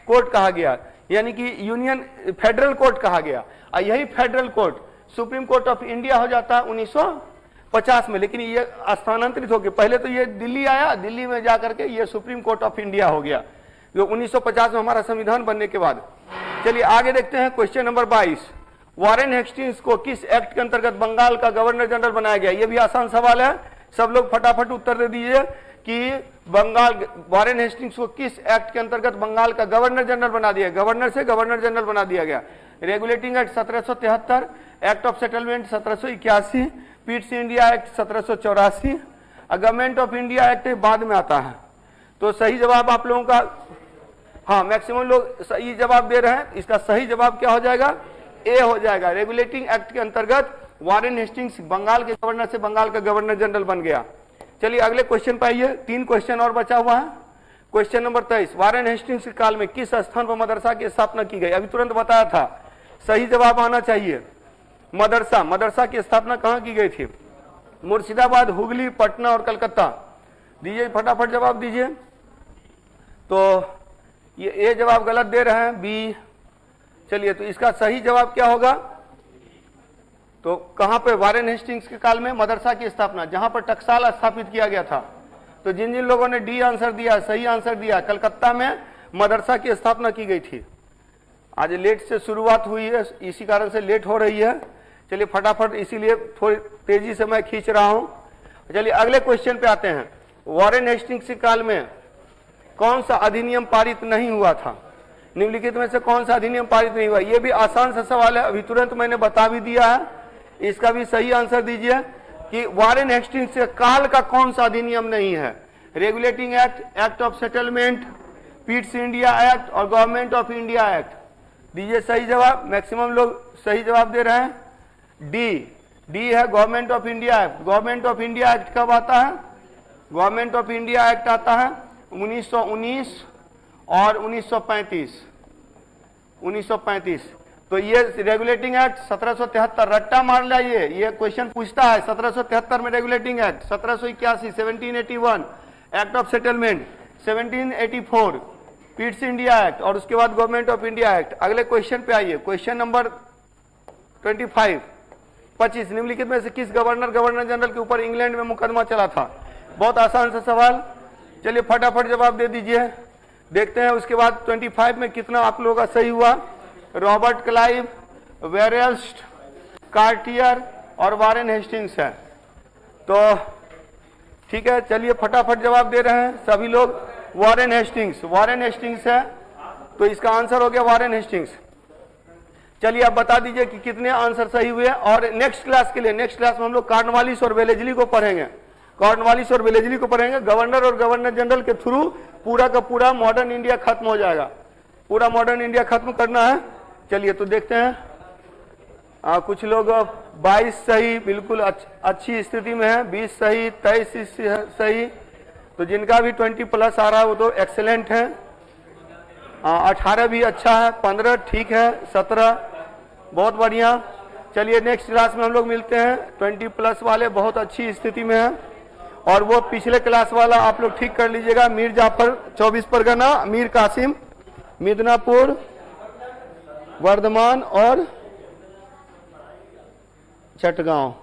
कोर्ट कहा गया, यानी कि यूनियन फेडरल कोर्ट कहा गया। और यही federal court supreme court of India हो जाता है 1950 में, लेकिन ये स्थानांतरित हो गया। पहले तो ये दिल्ली आया, दिल्ली में जाकर के ये सुप्रीम कोर्ट ऑफ इंडिया हो गया, जो 1950 में हमारा संविधान बनने के बाद। चलिए आगे देखते हैं क्वेश्चन नंबर 22। वारेन हेस्टिंग्स को किस एक्ट के अंतर्गत बंगाल का गवर्नर जनरल बनाया गया? ये भी आसान सवाल है, सब लोग फटाफट उत्तर दे दीजिए कि वारेन हेस्टिंग्स को किस एक्ट के अंतर्गत बंगाल का गवर्नर जनरल बना दिया, गवर्नर से गवर्नर जनरल बना दिया गया। Regulating act 1773, act of settlement 1781, Pitt's India act 1784, government of India act बाद में आता है। तो सही जवाब आप लोगों का, हाँ मैक्सिमम लोग सही जवाब दे रहे हैं, इसका सही जवाब क्या हो जाएगा? ए हो जाएगा। रेगुलेटिंग एक्ट के अंतर्गत वारेन हेस्टिंग्स बंगाल के गवर्नर से बंगाल का गवर्नर जनरल बन गया। चलिए अगले क्वेश्चन पे आइए, 3 क्वेश्चन और बचा हुआ है। क्वेश्चन नंबर 23, वारेन हेस्टिंग्स के काल में किस स्थान पर मदरसा की स्थापना की गई? अभी तुरंत बताया था, सही जवाब आना चाहिए। मदरसा की स्थापना कहाँ की गई थी? मुर्शिदाबाद, हुगली, पटना और कलकत्ता। दीजिए फटाफट जवाब दीजिए। तो ये जवाब गलत दे रहे हैं, बी। चलिए तो इसका सही जवाब क्या होगा? तो कहां पे? वारेन हेस्टिंग्स के काल में मदरसा की स्थापना, जहां पर टकसाल स्थापित किया गया था। तो जिन जिन लोगों ने डी आंसर दिया, सही आंसर दिया, कलकत्ता में मदरसा की स्थापना की गई थी। आज लेट से शुरुआत हुई है, इसी कारण से लेट हो रही है। चलिए फटाफट, इसीलिए थोड़ी तेजी से मैं खींच रहा हूं। चलिए अगले क्वेश्चन पे आते हैं। वारेन हेस्टिंग्स के काल में कौन सा अधिनियम पारित नहीं हुआ था? निम्नलिखित में से कौन सा अधिनियम पारित नहीं हुआ? यह भी आसान सा सवाल है, अभी तुरंत मैंने बता भी दिया है। इसका भी सही आंसर दीजिए कि वारेन हेस्टिंग्स के काल का कौन सा अधिनियम नहीं है? Regulating act, act of settlement, Pitt's India act और गवर्नमेंट ऑफ इंडिया एक्ट। दीजिए सही जवाब। मैक्सिमम लोग सही जवाब दे रहे हैं, डी है government of India act. Government of India act कब आता है? गवर्नमेंट ऑफ इंडिया एक्ट आता है 1919 और 1935। तो ये रेगुलेटिंग एक्ट 1773, रट्टा मार लिया। ये क्वेश्चन पूछता है 1773 में regulating act, 1781 1781 act of settlement, 1784 Pitt's India act और उसके बाद गवर्नमेंट ऑफ इंडिया एक्ट। अगले क्वेश्चन पे आइए, क्वेश्चन नंबर 25। निम्नलिखित में से किस गवर्नर जनरल के ऊपर इंग्लैंड में मुकदमा चला था? बहुत आसान सा सवाल, चलिए फटाफट जवाब दे दीजिए। देखते हैं उसके बाद 25 में कितना आप लोगों का सही हुआ। रॉबर्ट क्लाइव, वेरेल्स्ट, कार्टियर और वारेन हेस्टिंग्स है। तो ठीक है, चलिए फटाफट जवाब दे रहे हैं सभी लोग। वारेन हेस्टिंग्स है, तो इसका आंसर हो गया वारेन हेस्टिंग्स। चलिए आप बता दीजिए कि कितने आंसर सही हुए। और नेक्स्ट क्लास के लिए, नेक्स्ट क्लास में हम लोग कॉर्नवालिस और वेलेस्ली को पढ़ेंगे। गवर्नर और गवर्नर जनरल के थ्रू पूरा का पूरा मॉडर्न इंडिया खत्म हो जाएगा। पूरा मॉडर्न इंडिया खत्म करना है। चलिए तो देखते हैं। कुछ लोग 22 सही, बिल्कुल अच्छी स्थिति में है, 20 सही, 23 सही। तो जिनका भी 20+ आ रहा है वो तो एक्सेलेंट है। 18 भी अच्छा है, 15 ठीक है, 17 बहुत बढ़िया। चलिए नेक्स्ट क्लास में हम लोग मिलते हैं। 20+ वाले बहुत अच्छी स्थिति में है, और वो पिछले क्लास वाला आप लोग ठीक कर लीजिएगा। मीर जाफर 24 परगना, मीर कासिम मिदनापुर, वर्धमान और चटगांव।